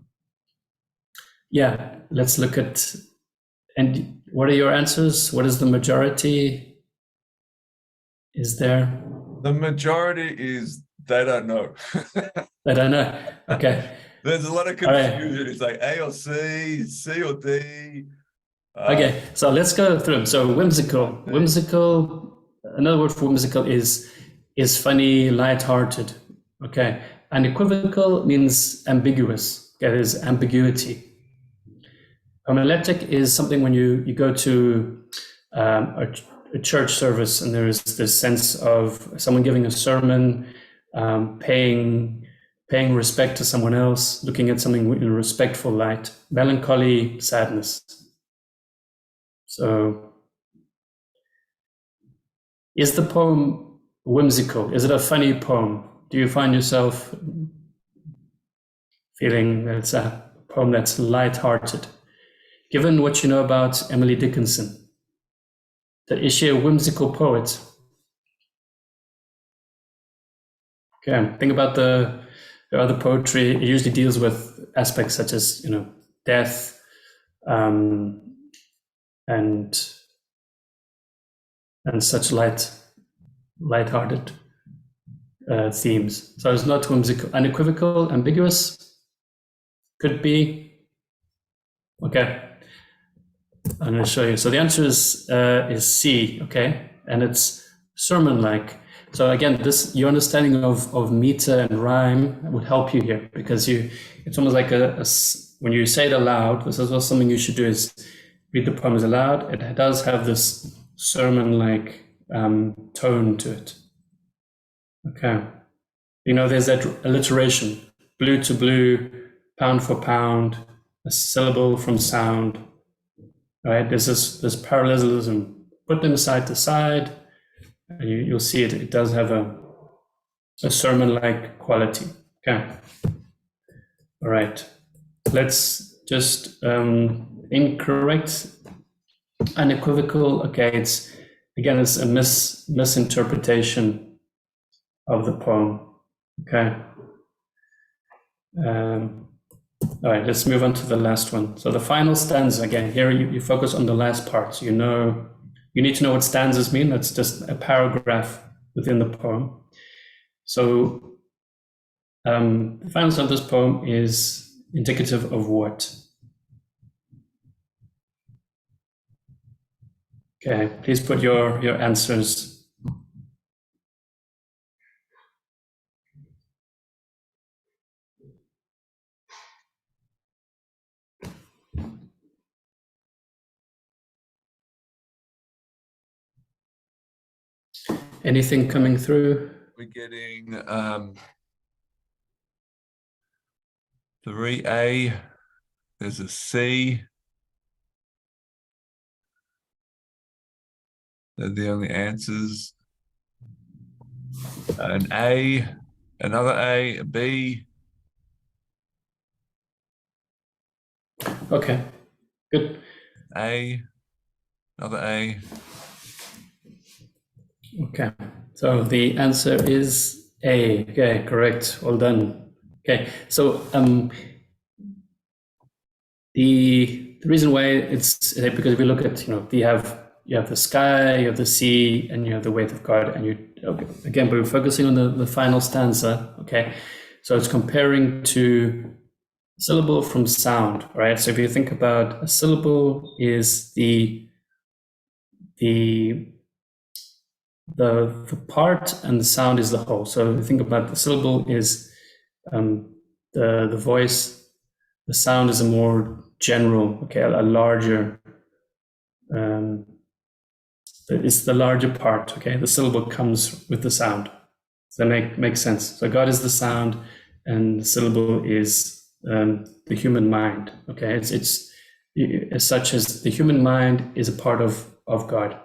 B: yeah, let's look at. And what are your answers? What is the majority? Is there?
A: The majority is they don't know.
B: I don't know. Okay.
A: There's a lot of confusion.
B: Right.
A: It's like A or C, C or D.
B: Okay, so let's go through them. So whimsical. Whimsical, another word for whimsical is funny, light-hearted. Okay. Unequivocal means ambiguous. Okay, there's ambiguity. Homiletic is something when you go to a church service and there's this sense of someone giving a sermon, paying respect to someone else, looking at something in a respectful light. Melancholy, sadness. So, is the poem whimsical? Is it a funny poem? Do you find yourself feeling that it's a poem that's light-hearted? Given what you know about Emily Dickinson, is she a whimsical poet? Okay, think about the other poetry. It usually deals with aspects such as, you know, death, and such light-hearted themes. So it's not whimsical, unequivocal, ambiguous. Could be. Okay, I'm going to show you. So the answer is C. Okay, and it's sermon-like. So again, your understanding of meter and rhyme would help you here, because it's almost like when you say it aloud. This is also something you should do: is read the poems aloud. It does have this sermon-like tone to it. Okay, you know, there's that alliteration: blue to blue, pound for pound, a syllable from sound. Right? There's this parallelism. Put them side to side, and you'll see it. It does have a sermon-like quality. Okay. All right. Let's just incorrect, unequivocal. Okay, it's a misinterpretation of the poem. Okay. All right, let's move on to the last one. So the final stanza, again, here you focus on the last part. So you need to know what stanzas mean. That's just a paragraph within the poem. So the final stanza of this poem is indicative of what? Okay, please put your answers. Anything coming through?
A: We're getting 3A. There's a C. They're the only answers. An A, another A, a B.
B: Okay, good.
A: A, another A.
B: Okay, so the answer is A. Okay, correct. Well done. Okay, so the reason why it's because if you look at, you have the sky, you have the sea, and you have the weight of God, and again, but we're focusing on the final stanza. Okay, so it's comparing to syllable from sound, right? So if you think about a syllable is the part, and the sound is the whole. So if you think about the syllable is the voice, the sound is a more general, okay, a larger, it's the larger part, okay? The syllable comes with the sound. Does that make sense? So God is the sound, and the syllable is the human mind, okay? It's as such as the human mind is a part of God,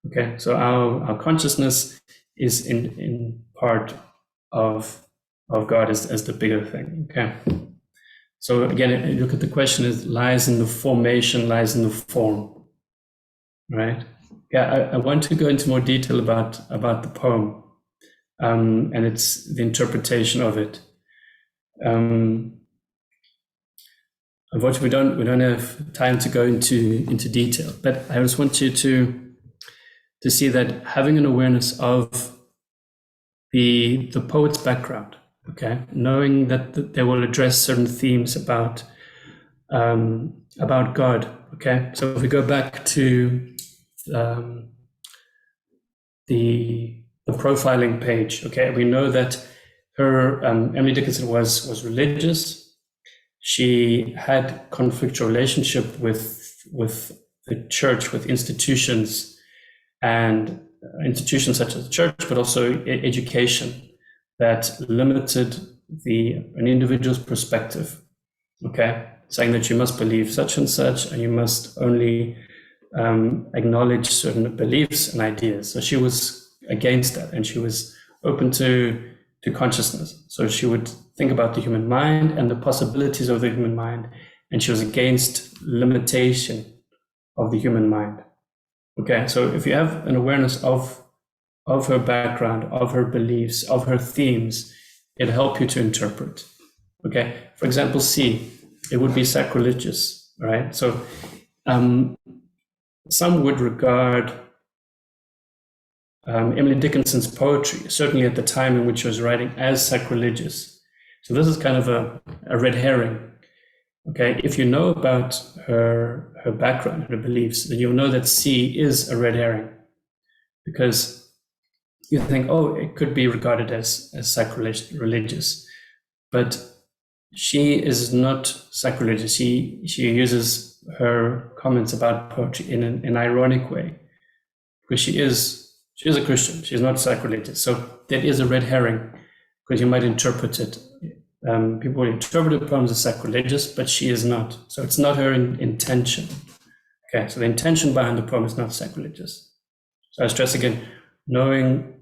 B: okay? So our consciousness is in part of God as the bigger thing, okay? So again, look at the question, is lies in the formation, lies in the form, right? Yeah, I want to go into more detail about the poem, and it's the interpretation of it. Unfortunately, we don't have time to go into detail, but I just want you to see that having an awareness of the poet's background, okay, knowing that they will address certain themes about God, okay. So if we go back to the profiling page, okay, we know that her Emily Dickinson was religious. She had conflictual relationship with the church, with institutions, and institutions such as the church, but also education that limited an individual's perspective, okay, saying that you must believe such and such, and you must only acknowledge certain beliefs and ideas. So she was against that, and she was open to consciousness. So she would think about the human mind and the possibilities of the human mind, and she was against limitation of the human mind. Okay, so if you have an awareness of her background, of her beliefs, of her themes, it'll help you to interpret. Okay, for example, C, it would be sacrilegious, right? So some would regard Emily Dickinson's poetry, certainly at the time in which she was writing, as sacrilegious. So this is kind of a red herring. Okay, if you know about her background, her beliefs, then you'll know that C is a red herring, because you think, oh, it could be regarded as sacrilegious, but she is not sacrilegious. She uses her comments about poetry in an ironic way, because she is a Christian. She's not sacrilegious. So that is a red herring, because you might interpret it. People interpret the poems as sacrilegious, but she is not. So it's not her intention. Okay, so the intention behind the poem is not sacrilegious. So I stress again, knowing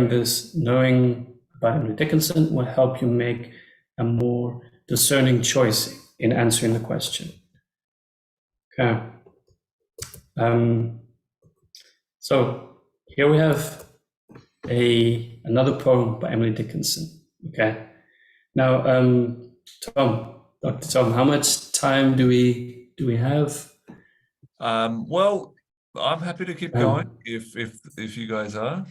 B: this, knowing about Emily Dickinson will help you make a more discerning choice in answering the question. Okay. So here we have another poem by Emily Dickinson. Okay. Now, Dr. Tom, how much time do we have?
A: Well, I'm happy to keep going if you guys are.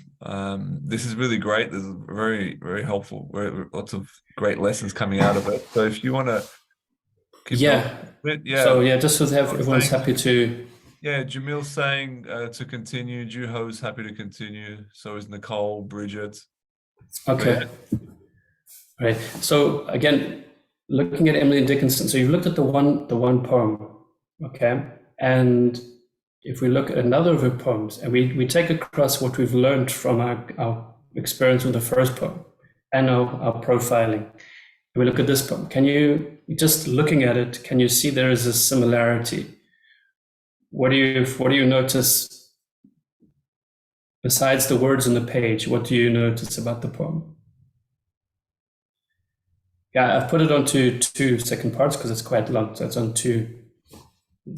A: This is really great. This is very, very helpful. Lots of great lessons coming out of it. So if you want to keep going,
B: So just so that everyone's happy to
A: Yeah, Jamil's saying to continue. Juho's happy to continue. So is Nicole, Bridget.
B: Okay. Right. So again, looking at Emily Dickinson. So you've looked at the one poem, okay? And if we look at another of her poems, and we take across what we've learned from our experience with the first poem and our profiling, and we look at this poem, can you, just looking at it, can you see there is a similarity? What do you notice besides the words on the page? What do you notice about the poem? Yeah, I've put it onto two second parts because it's quite long. So it's on two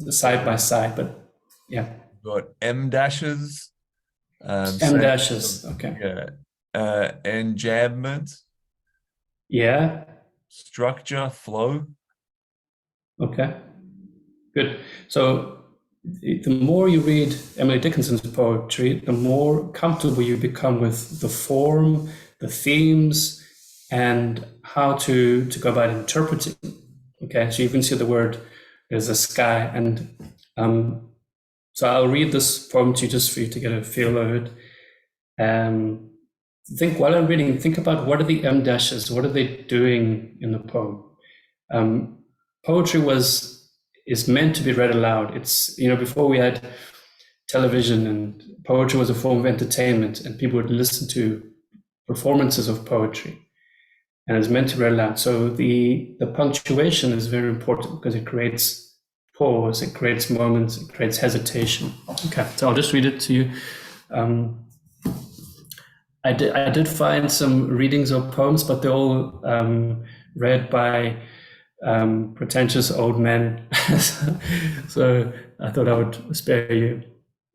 B: side by side, but yeah.
A: Got M dashes.
B: M dashes, okay.
A: Yeah. Enjambment.
B: Yeah.
A: Structure, flow.
B: Okay. Good. So the more you read Emily Dickinson's poetry, the more comfortable you become with the form, the themes, and how to go about interpreting. Okay, so you can see the word, there's a sky, and so I'll read this poem to you just for you to get a feel of it. Think while I'm reading, think about what are the M dashes, what are they doing in the poem? Poetry is meant to be read aloud. It's, before we had television, and poetry was a form of entertainment, and people would listen to performances of poetry, and it's meant to be read aloud. So the punctuation is very important because it creates pause, it creates moments, it creates hesitation. Okay, so I'll just read it to you. I did find some readings of poems, but they're all read by pretentious old men. So I thought I would spare you.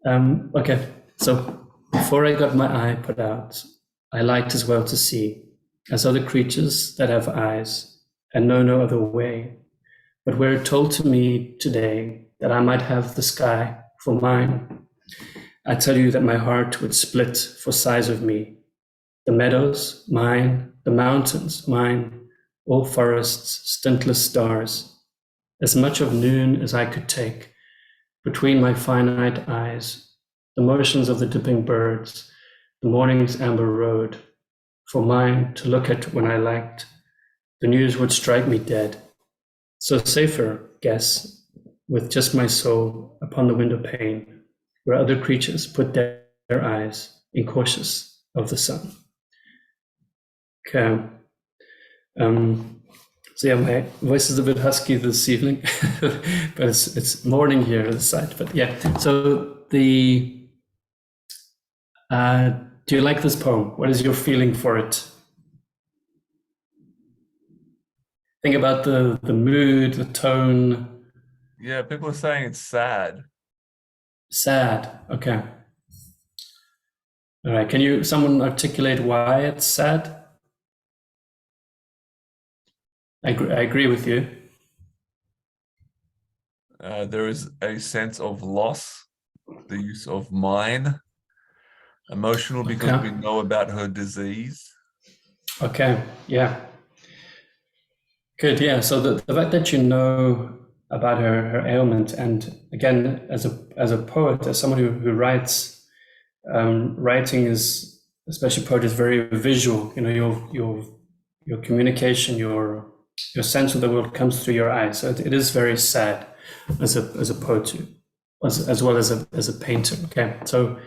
B: Okay, so before I got my eye put out, I liked as well to see, as other creatures that have eyes and know no other way. But were it told to me today that I might have the sky for mine, I tell you that my heart would split for size of me. The meadows, mine, the mountains, mine, all forests, stintless stars, as much of noon as I could take, between my finite eyes, the motions of the dipping birds, the morning's amber road, for mine to look at when I liked, the news would strike me dead. So safer, guess, with just my soul upon the window pane, where other creatures put their eyes, incautious of the sun. Okay. So yeah, my voice is a bit husky this evening, but it's morning here at the site. But yeah, so do you like this poem? What is your feeling for it? Think about the mood, the tone.
A: Yeah, people are saying it's sad.
B: Sad. Okay. All right. Can someone articulate why it's sad? I agree with you.
A: There is a sense of loss, the use of mine. Emotional because we know about her disease.
B: Okay, yeah. Good, yeah. So the fact that you know about her ailment, and again, as a poet, as someone who writes, writing is, especially poetry, is very visual. Your communication, your sense of the world comes through your eyes. So it is very sad as a poet too, as well as a painter. Okay, so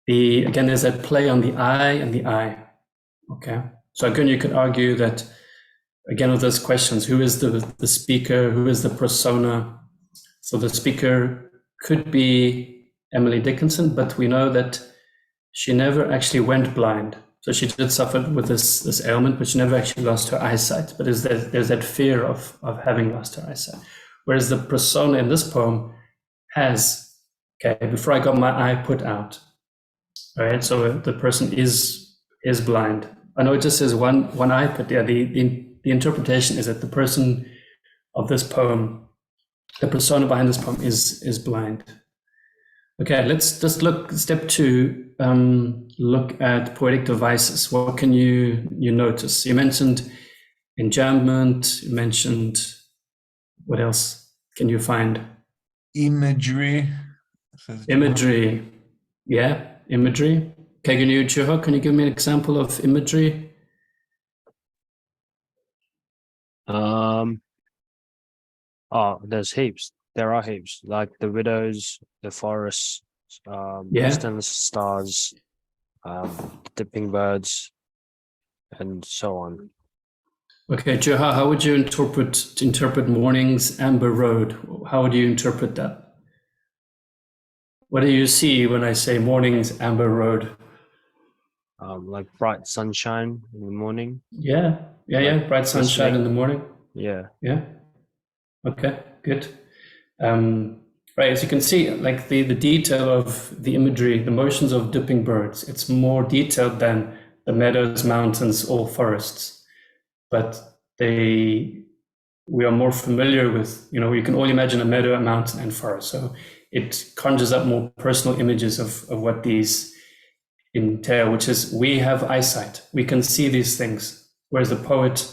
B: again, there's that play on the eye and the eye. Okay, so again, you could argue that, again, with those questions, who is the speaker, who is the persona? So the speaker could be Emily Dickinson, but we know that she never actually went blind. So she did suffer with this ailment, but she never actually lost her eyesight. But there's that fear of having lost her eyesight. Whereas the persona in this poem has, okay, before I got my eye put out, right? So the person is blind. I know it just says one eye, but yeah, the interpretation is that the person of this poem, the persona behind this poem, is blind. Okay, let's just look, step 2, look at poetic devices. What can you notice? You mentioned enjambment, you mentioned, what else can you find?
A: Imagery, Says
B: Imagery. Yeah, imagery. Okay, Juho, can you give me an example of imagery?
D: There's heaps. There are heaps, like the widows, the forests,
B: Yeah.
D: distant stars, dipping birds, and so on.
B: Okay, Juha, how would you interpret morning's amber road? How would you interpret that? What do you see when I say morning's amber road?
D: Like bright sunshine in the morning.
B: Yeah,
D: Like
B: bright sunshine in the morning.
D: Yeah.
B: Yeah. Okay, good. Right, as you can see, like the detail of the imagery, the motions of dipping birds, it's more detailed than the meadows, mountains, or forests. But we are more familiar with, you can all imagine a meadow, a mountain, and forest. So it conjures up more personal images of what these entail, which is we have eyesight. We can see these things, whereas the poet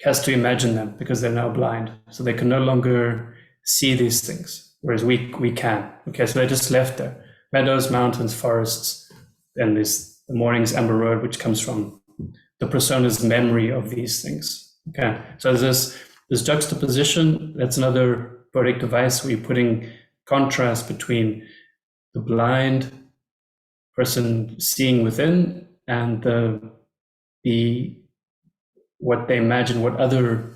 B: has to imagine them because they're now blind. So they can no longer see these things, whereas we can. Okay, so they're just left there. Meadows, mountains, forests, and the morning's amber road, which comes from the persona's memory of these things. Okay, so there's this juxtaposition. That's another poetic device where you're putting contrast between the blind person seeing within and what they imagine, what other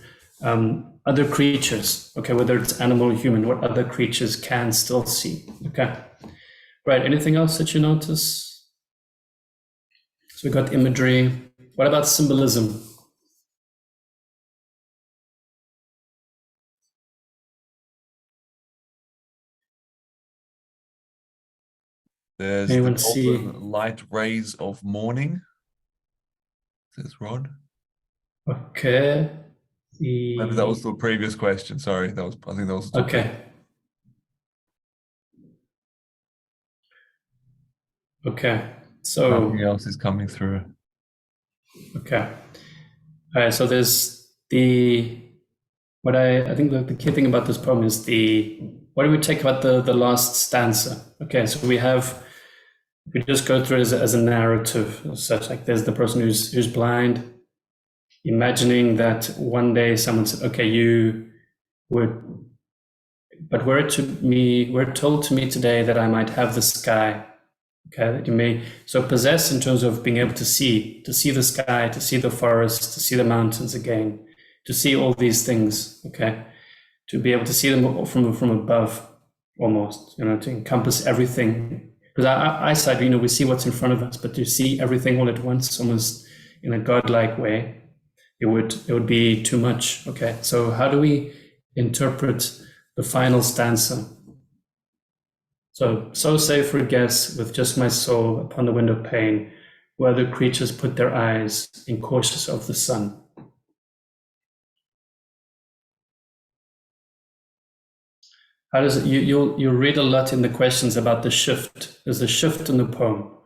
B: creatures, okay, whether it's animal or human, what other creatures can still see. Okay, right. Anything else that you notice? So we got imagery. What about symbolism?
A: There's
B: Anyone
A: the
B: see?
A: golden light rays of morning, says Rod.
B: Okay.
A: Maybe that was the previous question. Sorry, I think that was
B: okay. Okay. So
A: nothing else is coming through.
B: Okay. All right. So there's what I think the key thing about this poem is what do we take about the last stanza? Okay. So we just go through it as a narrative, such like there's the person who's blind, imagining that one day someone said, okay, you would, but were told to me today that I might have the sky. Okay, that you may so possess in terms of being able to see the sky, to see the forest, to see the mountains again, to see all these things. Okay, to be able to see them from above, almost, to encompass everything. Because our eyesight, we see what's in front of us, but to see everything all at once, almost in a godlike way, it would be too much. Okay, so how do we interpret the final stanza? So safe for guess with just my soul upon the window pane, where the creatures put their eyes, incautious of the sun. How does it? You'll read a lot in the questions about the shift. There's a shift in the poem.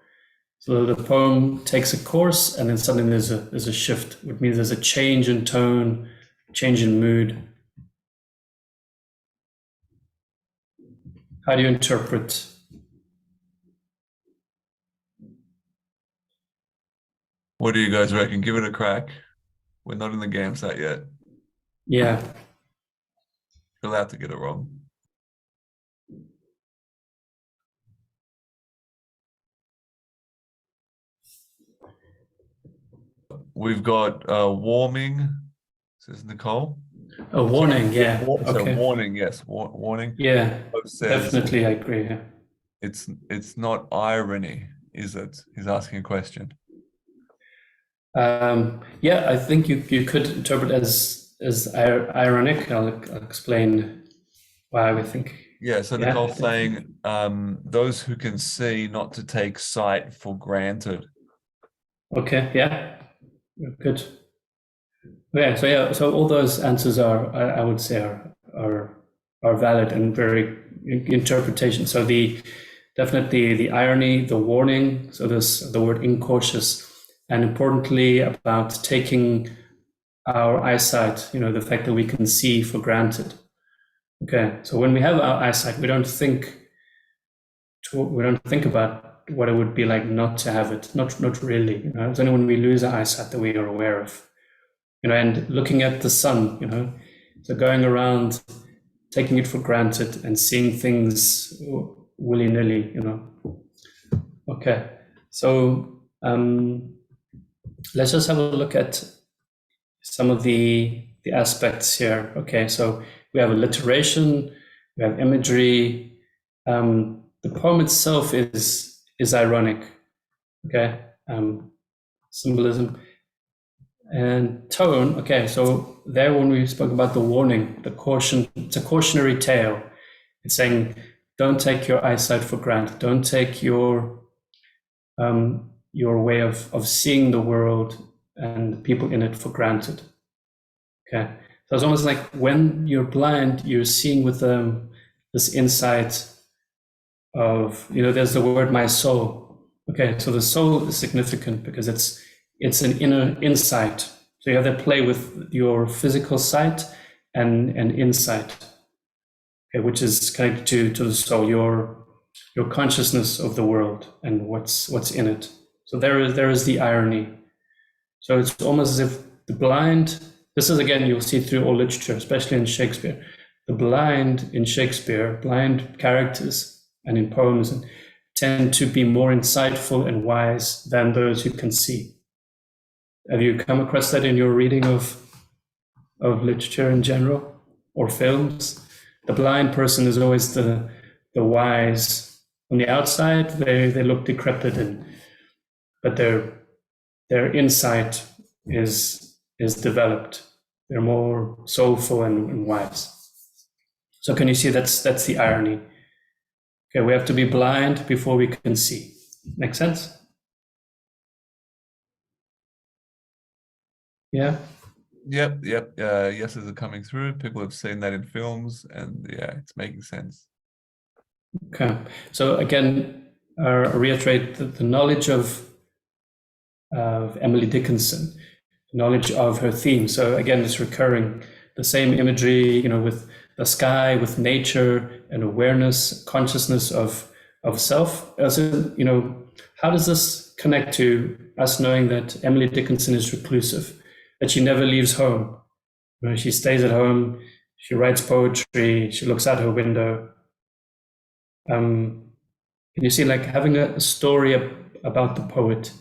B: So the poem takes a course, and then suddenly there's a shift, which means there's a change in tone, change in mood. How do you interpret?
A: What do you guys reckon? Give it a crack. We're not in the GAMSAT yet.
B: Yeah.
A: You're allowed to get it wrong. We've got warming, says Nicole.
B: A warning, yeah.
A: So
B: Okay.
A: warning, yes. Warning.
B: Yeah,
A: Says,
B: definitely, I agree. Yeah.
A: It's not irony, is it? He's asking a question.
B: Yeah, I think you could interpret as ironic. I'll explain why we think.
A: Yeah, so Nicole's saying those who can see not to take sight for granted.
B: Okay, yeah, good. Yeah, so all those answers are, I would say, are valid and very interpretation. So definitely the irony, the warning. So the word incautious. And importantly, about taking our eyesight, the fact that we can see for granted. Okay, so when we have our eyesight, we don't think So we don't think about what it would be like not to have it. Not really. You know, it's only when we lose our eyesight that we are aware of. You know, and looking at the sun. You know, so going around, taking it for granted, and seeing things willy nilly. You know. Okay, so let's just have a look at some of the aspects here. Okay, so we have alliteration, we have imagery. The poem itself is ironic. Okay, symbolism and tone. Okay, so there when we spoke about the warning, the caution, it's a cautionary tale. It's saying, don't take your eyesight for granted. Don't take your way of seeing the world and people in it for granted. Okay, so it's almost like when you're blind, you're seeing with this insight of, you know, there's the word my soul. Okay, so the soul is significant because it's an inner insight. So you have that play with your physical sight and insight, okay, which is connected to the soul, your consciousness of the world and what's in it. So there is the irony. So it's almost as if the blind, this is again, you'll see through all literature, especially in Shakespeare, the blind in Shakespeare, blind characters and in poems tend to be more insightful and wise than those who can see. Have you come across that in your reading of literature in general or films? The blind person is always the wise. On the outside, they look decrepit, but their insight is developed. They're more soulful and wise. So can you see that's the irony? Okay, we have to be blind before we can see. Make sense? Yeah.
A: Yep. Yeses are coming through. People have seen that in films, and yeah, it's making sense.
B: Okay. So again, reiterate the knowledge of Emily Dickinson, knowledge of her theme. So again, it's recurring, the same imagery, you know, with the sky, with nature, and awareness, consciousness of self. Also, you know, how does this connect to us knowing that Emily Dickinson is reclusive, that she never leaves home? You know, she stays at home, she writes poetry, she looks out her window. Can you see, like, having a story about the poet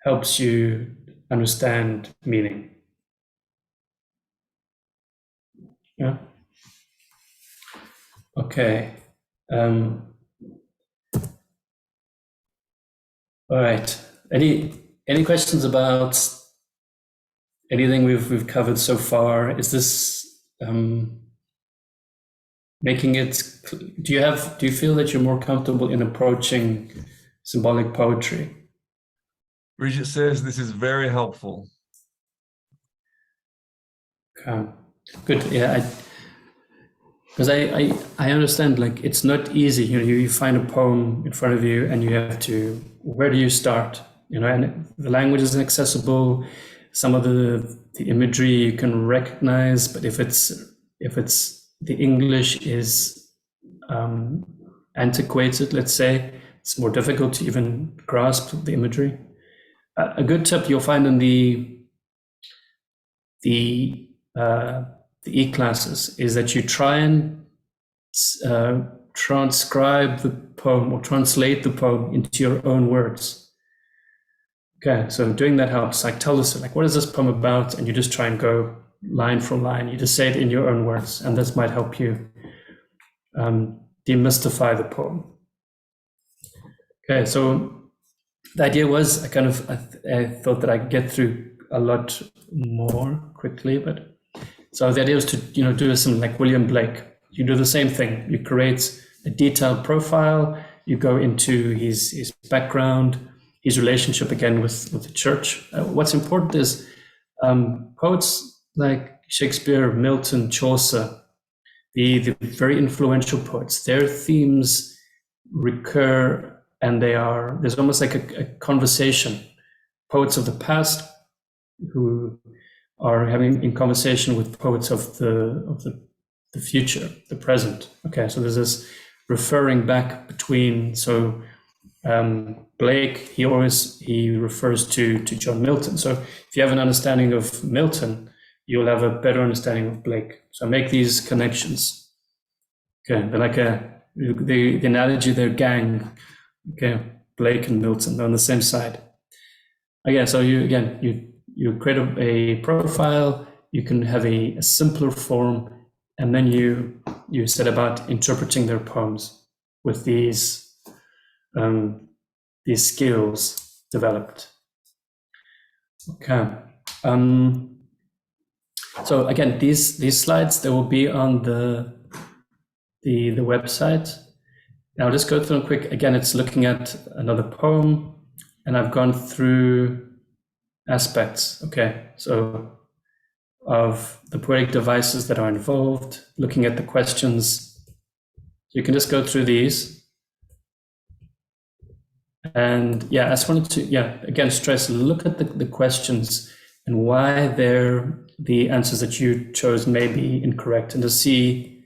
B: helps you understand meaning? Yeah. Okay. All right. Any questions about anything we've covered so far? Is this making it? Do you feel that you're more comfortable in approaching symbolic poetry?
A: Bridget says this is very helpful.
B: Okay. Good. Yeah. Because I understand, like, it's not easy. You know, you find a poem in front of you and you have to, where do you start? You know, and the language is inaccessible. Some of the imagery you can recognize, but if it's the English is antiquated, let's say, it's more difficult to even grasp the imagery. A good tip you'll find in the e-classes is that you try and transcribe the poem or translate the poem into your own words. Okay, so doing that helps. Like, tell us, like, what is this poem about? And you just try and go line for line. You just say it in your own words, and this might help you demystify the poem. Okay, so the idea was I thought that I could get through a lot more quickly, but so the idea was to, you know, do something like William Blake. You do the same thing. You create a detailed profile. You go into his background, his relationship again with the church. What's important is poets like Shakespeare, Milton, Chaucer, the very influential poets, their themes recur, and there's almost like a conversation. Poets of the past who are having in conversation with poets of the future, the present. Okay, so there's this referring back between, so Blake, he refers to John Milton. So if you have an understanding of Milton, you'll have a better understanding of Blake. So make these connections. Okay, they're like the analogy, they're gang. Okay, Blake and Milton, they're on the same side. Again, so you create a profile, you can have a simpler form, and then you set about interpreting their poems with these skills developed. Okay. So again, these slides, they will be on the website. Now just go through them quick. Again, it's looking at another poem, and I've gone through aspects. Okay, so of the poetic devices that are involved, looking at the questions. You can just go through these. And yeah, I just wanted to, again, stress, look at the questions and why the answers that you chose may be incorrect, and to see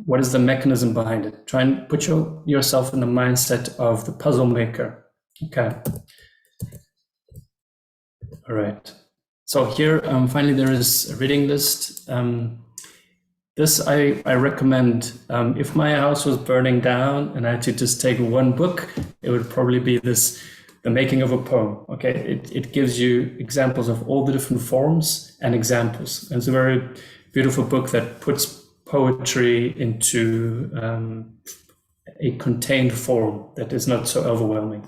B: what is the mechanism behind it. Try and put yourself in the mindset of the puzzle maker. Okay. All right. So here, finally, there is a reading list. This I recommend. If my house was burning down and I had to just take one book, it would probably be this, The Making of a Poem. Okay, it gives you examples of all the different forms and examples. And it's a very beautiful book that puts poetry into a contained form that is not so overwhelming.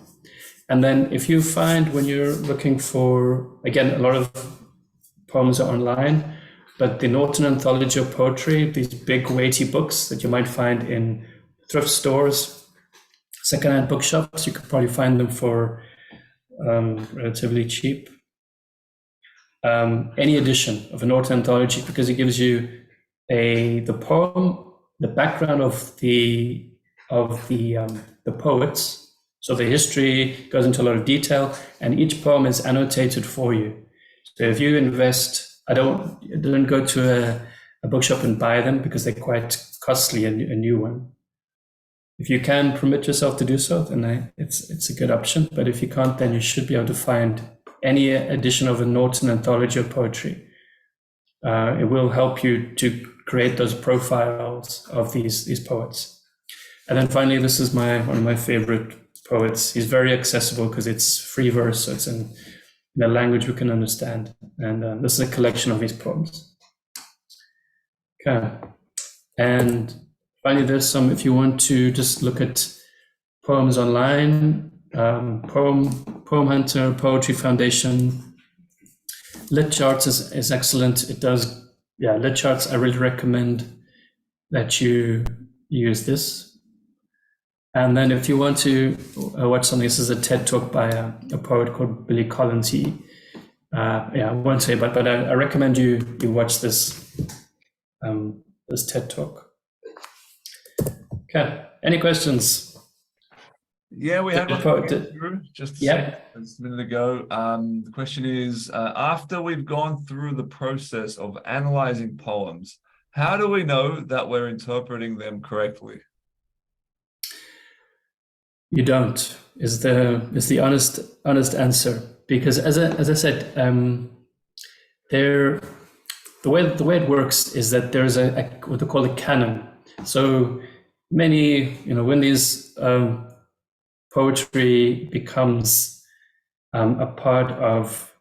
B: And then if you find, when you're looking for, again, a lot of poems are online, but the Norton Anthology of Poetry, these big weighty books that you might find in thrift stores, secondhand bookshops, you could probably find them for relatively cheap. Any edition of a Norton Anthology, because it gives you the poem, the background of the poets. So the history goes into a lot of detail, and each poem is annotated for you. So if you invest, I don't go to a bookshop and buy them because they're quite costly, a new one. If you can permit yourself to do so, then it's a good option. But if you can't, then you should be able to find any edition of a Norton Anthology of Poetry. It will help you to create those profiles of these poets. And then finally, this is one of my favorite poets. He's very accessible because it's free verse, so it's in a language we can understand. And this is a collection of his poems. Okay. And finally, there's some, if you want to just look at poems online, Poem Hunter, Poetry Foundation. Lit Charts is excellent. It does, Lit Charts, I really recommend that you use this. And then if you want to watch something, this is a TED Talk by a poet called Billy Collins. I won't say, but I recommend you watch this TED Talk. Okay, any questions?
A: Yeah, we had one just a minute ago. The question is, after we've gone through the process of analyzing poems, how do we know that we're interpreting them correctly?
B: You don't, is the honest answer. Because as I said, the way it works is that there's what they call a canon. So many, when these poetry becomes a part of,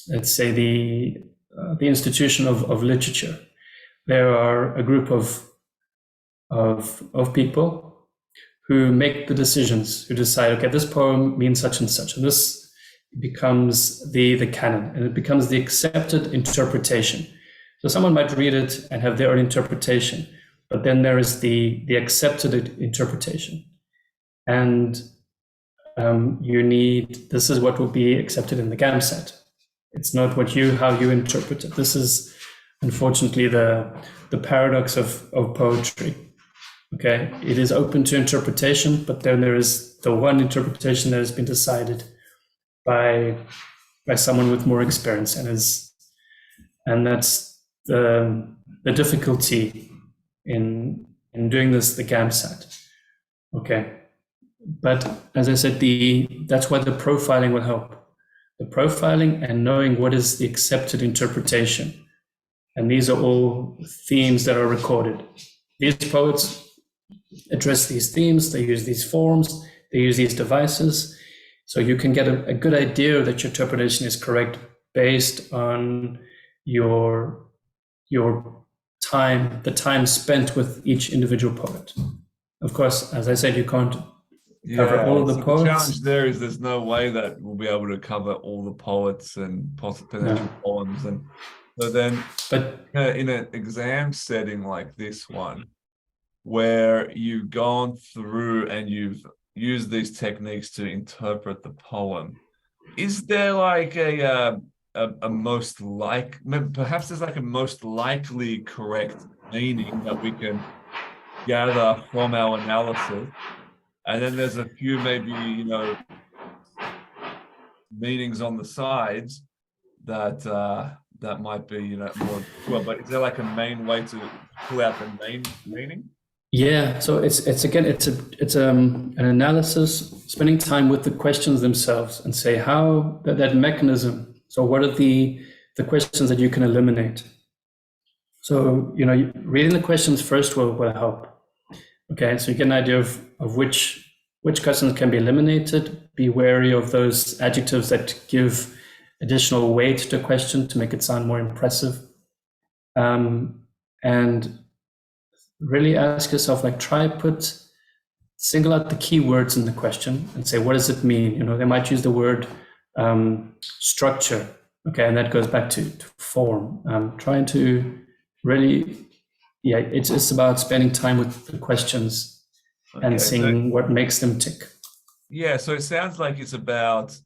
B: let's say, the institution of literature, there are a group of people who make the decisions, who decide, okay, this poem means such and such, and this becomes the canon, and it becomes the accepted interpretation. So someone might read it and have their own interpretation, but then there is the accepted interpretation. And this is what will be accepted in the GAMSAT. It's not how you interpret it. This is unfortunately the paradox of poetry. Okay, it is open to interpretation, but then there is the one interpretation that has been decided by someone with more experience, and that's the difficulty in in doing this, the GAMSAT. Okay. But as I said, that's why the profiling will help. The profiling and knowing what is the accepted interpretation. And these are all themes that are recorded. These poets address these themes, they use these forms, they use these devices. So you can get a good idea that your interpretation is correct based on your time, the time spent with each individual poet. Of course, as I said, you can't cover all of the
A: so
B: poets.
A: The challenge there is there's no way that we'll be able to cover all the poets and potential poems. And so then,
B: but
A: in an exam setting like this one, where you've gone through and you've used these techniques to interpret the poem, is there like a most perhaps there's like a most likely correct meaning that we can gather from our analysis, and then there's a few maybe meanings on the sides that that might be more sure, but is there like a main way to pull out the main meaning?
B: yeah, so it's an analysis, spending time with the questions themselves and say how that mechanism. So what are the questions that you can eliminate? So reading the questions first will help. Okay, so you get an idea of which questions can be eliminated. Be wary of those adjectives that give additional weight to a question to make it sound more impressive, and really ask yourself, like, single out the key words in the question and say, what does it mean? They might use the word structure, okay, and that goes back to form. Trying to really, it's about spending time with the questions and seeing what makes them tick.
A: Yeah, so it sounds like it's about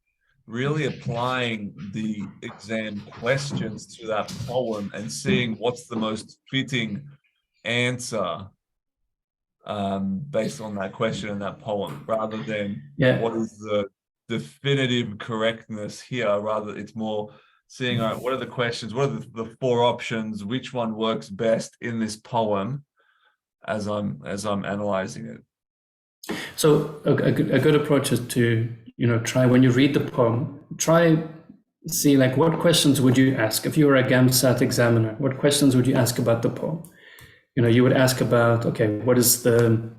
A: really applying the exam questions to that poem and seeing what's the most fitting answer based on that question and that poem, rather than what is the definitive correctness here. Rather, it's more seeing, all right, what are the questions, what are the four options, which one works best in this poem as I'm analyzing it.
B: So a good approach is to try, when you read the poem, see like what questions would you ask if you were a GAMSAT examiner. What questions would you ask about the poem? You would ask about, okay, what is the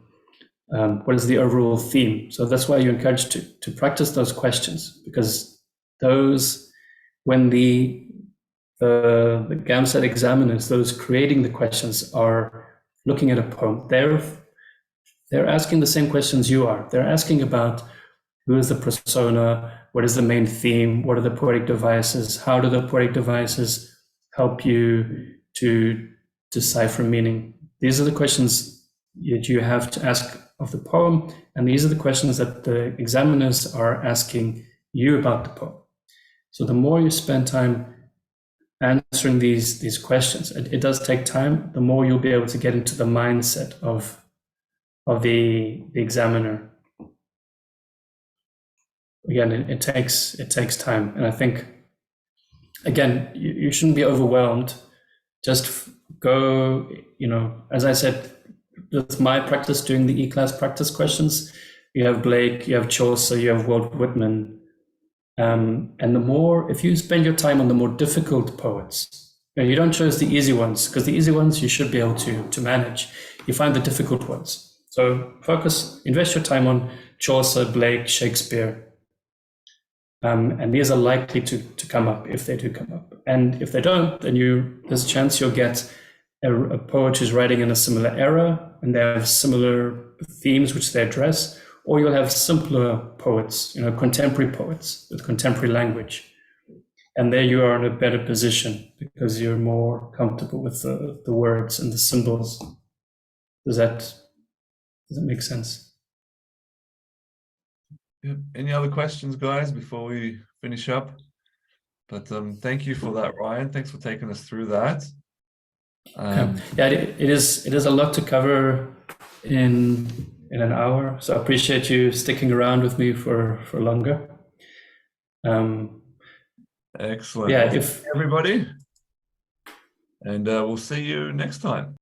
B: overall theme? So that's why you're encouraged to practice those questions, because those, when the GAMSAT examiners, those creating the questions, are looking at a poem, they're asking the same questions you are. They're asking about who is the persona, what is the main theme, what are the poetic devices, how do the poetic devices help you to decipher meaning. These are the questions that you have to ask of the poem, and these are the questions that the examiners are asking you about the poem. So the more you spend time answering these questions, it does take time, the more you'll be able to get into the mindset of the examiner. Again, it takes time, and I think, again, you shouldn't be overwhelmed. Just go, as I said, with my practice doing the E-class practice questions, you have Blake, you have Chaucer, you have Walt Whitman, and the more, if you spend your time on the more difficult poets, you don't choose the easy ones, because the easy ones you should be able to manage. You find the difficult ones. So invest your time on Chaucer, Blake, Shakespeare, and these are likely to come up if they do come up. And if they don't, then there's a chance you'll get a poet who's writing in a similar era and they have similar themes which they address, or you'll have simpler poets, contemporary poets with contemporary language. And there you are in a better position because you're more comfortable with the words and the symbols. Does that make sense?
A: Yeah. Any other questions, guys, before we finish up? But thank you for that, Ryan. Thanks for taking us through that.
B: It is a lot to cover in an hour, so I appreciate you sticking around with me for longer.
A: Excellent.
B: Yeah,
A: everybody, and we'll see you next time.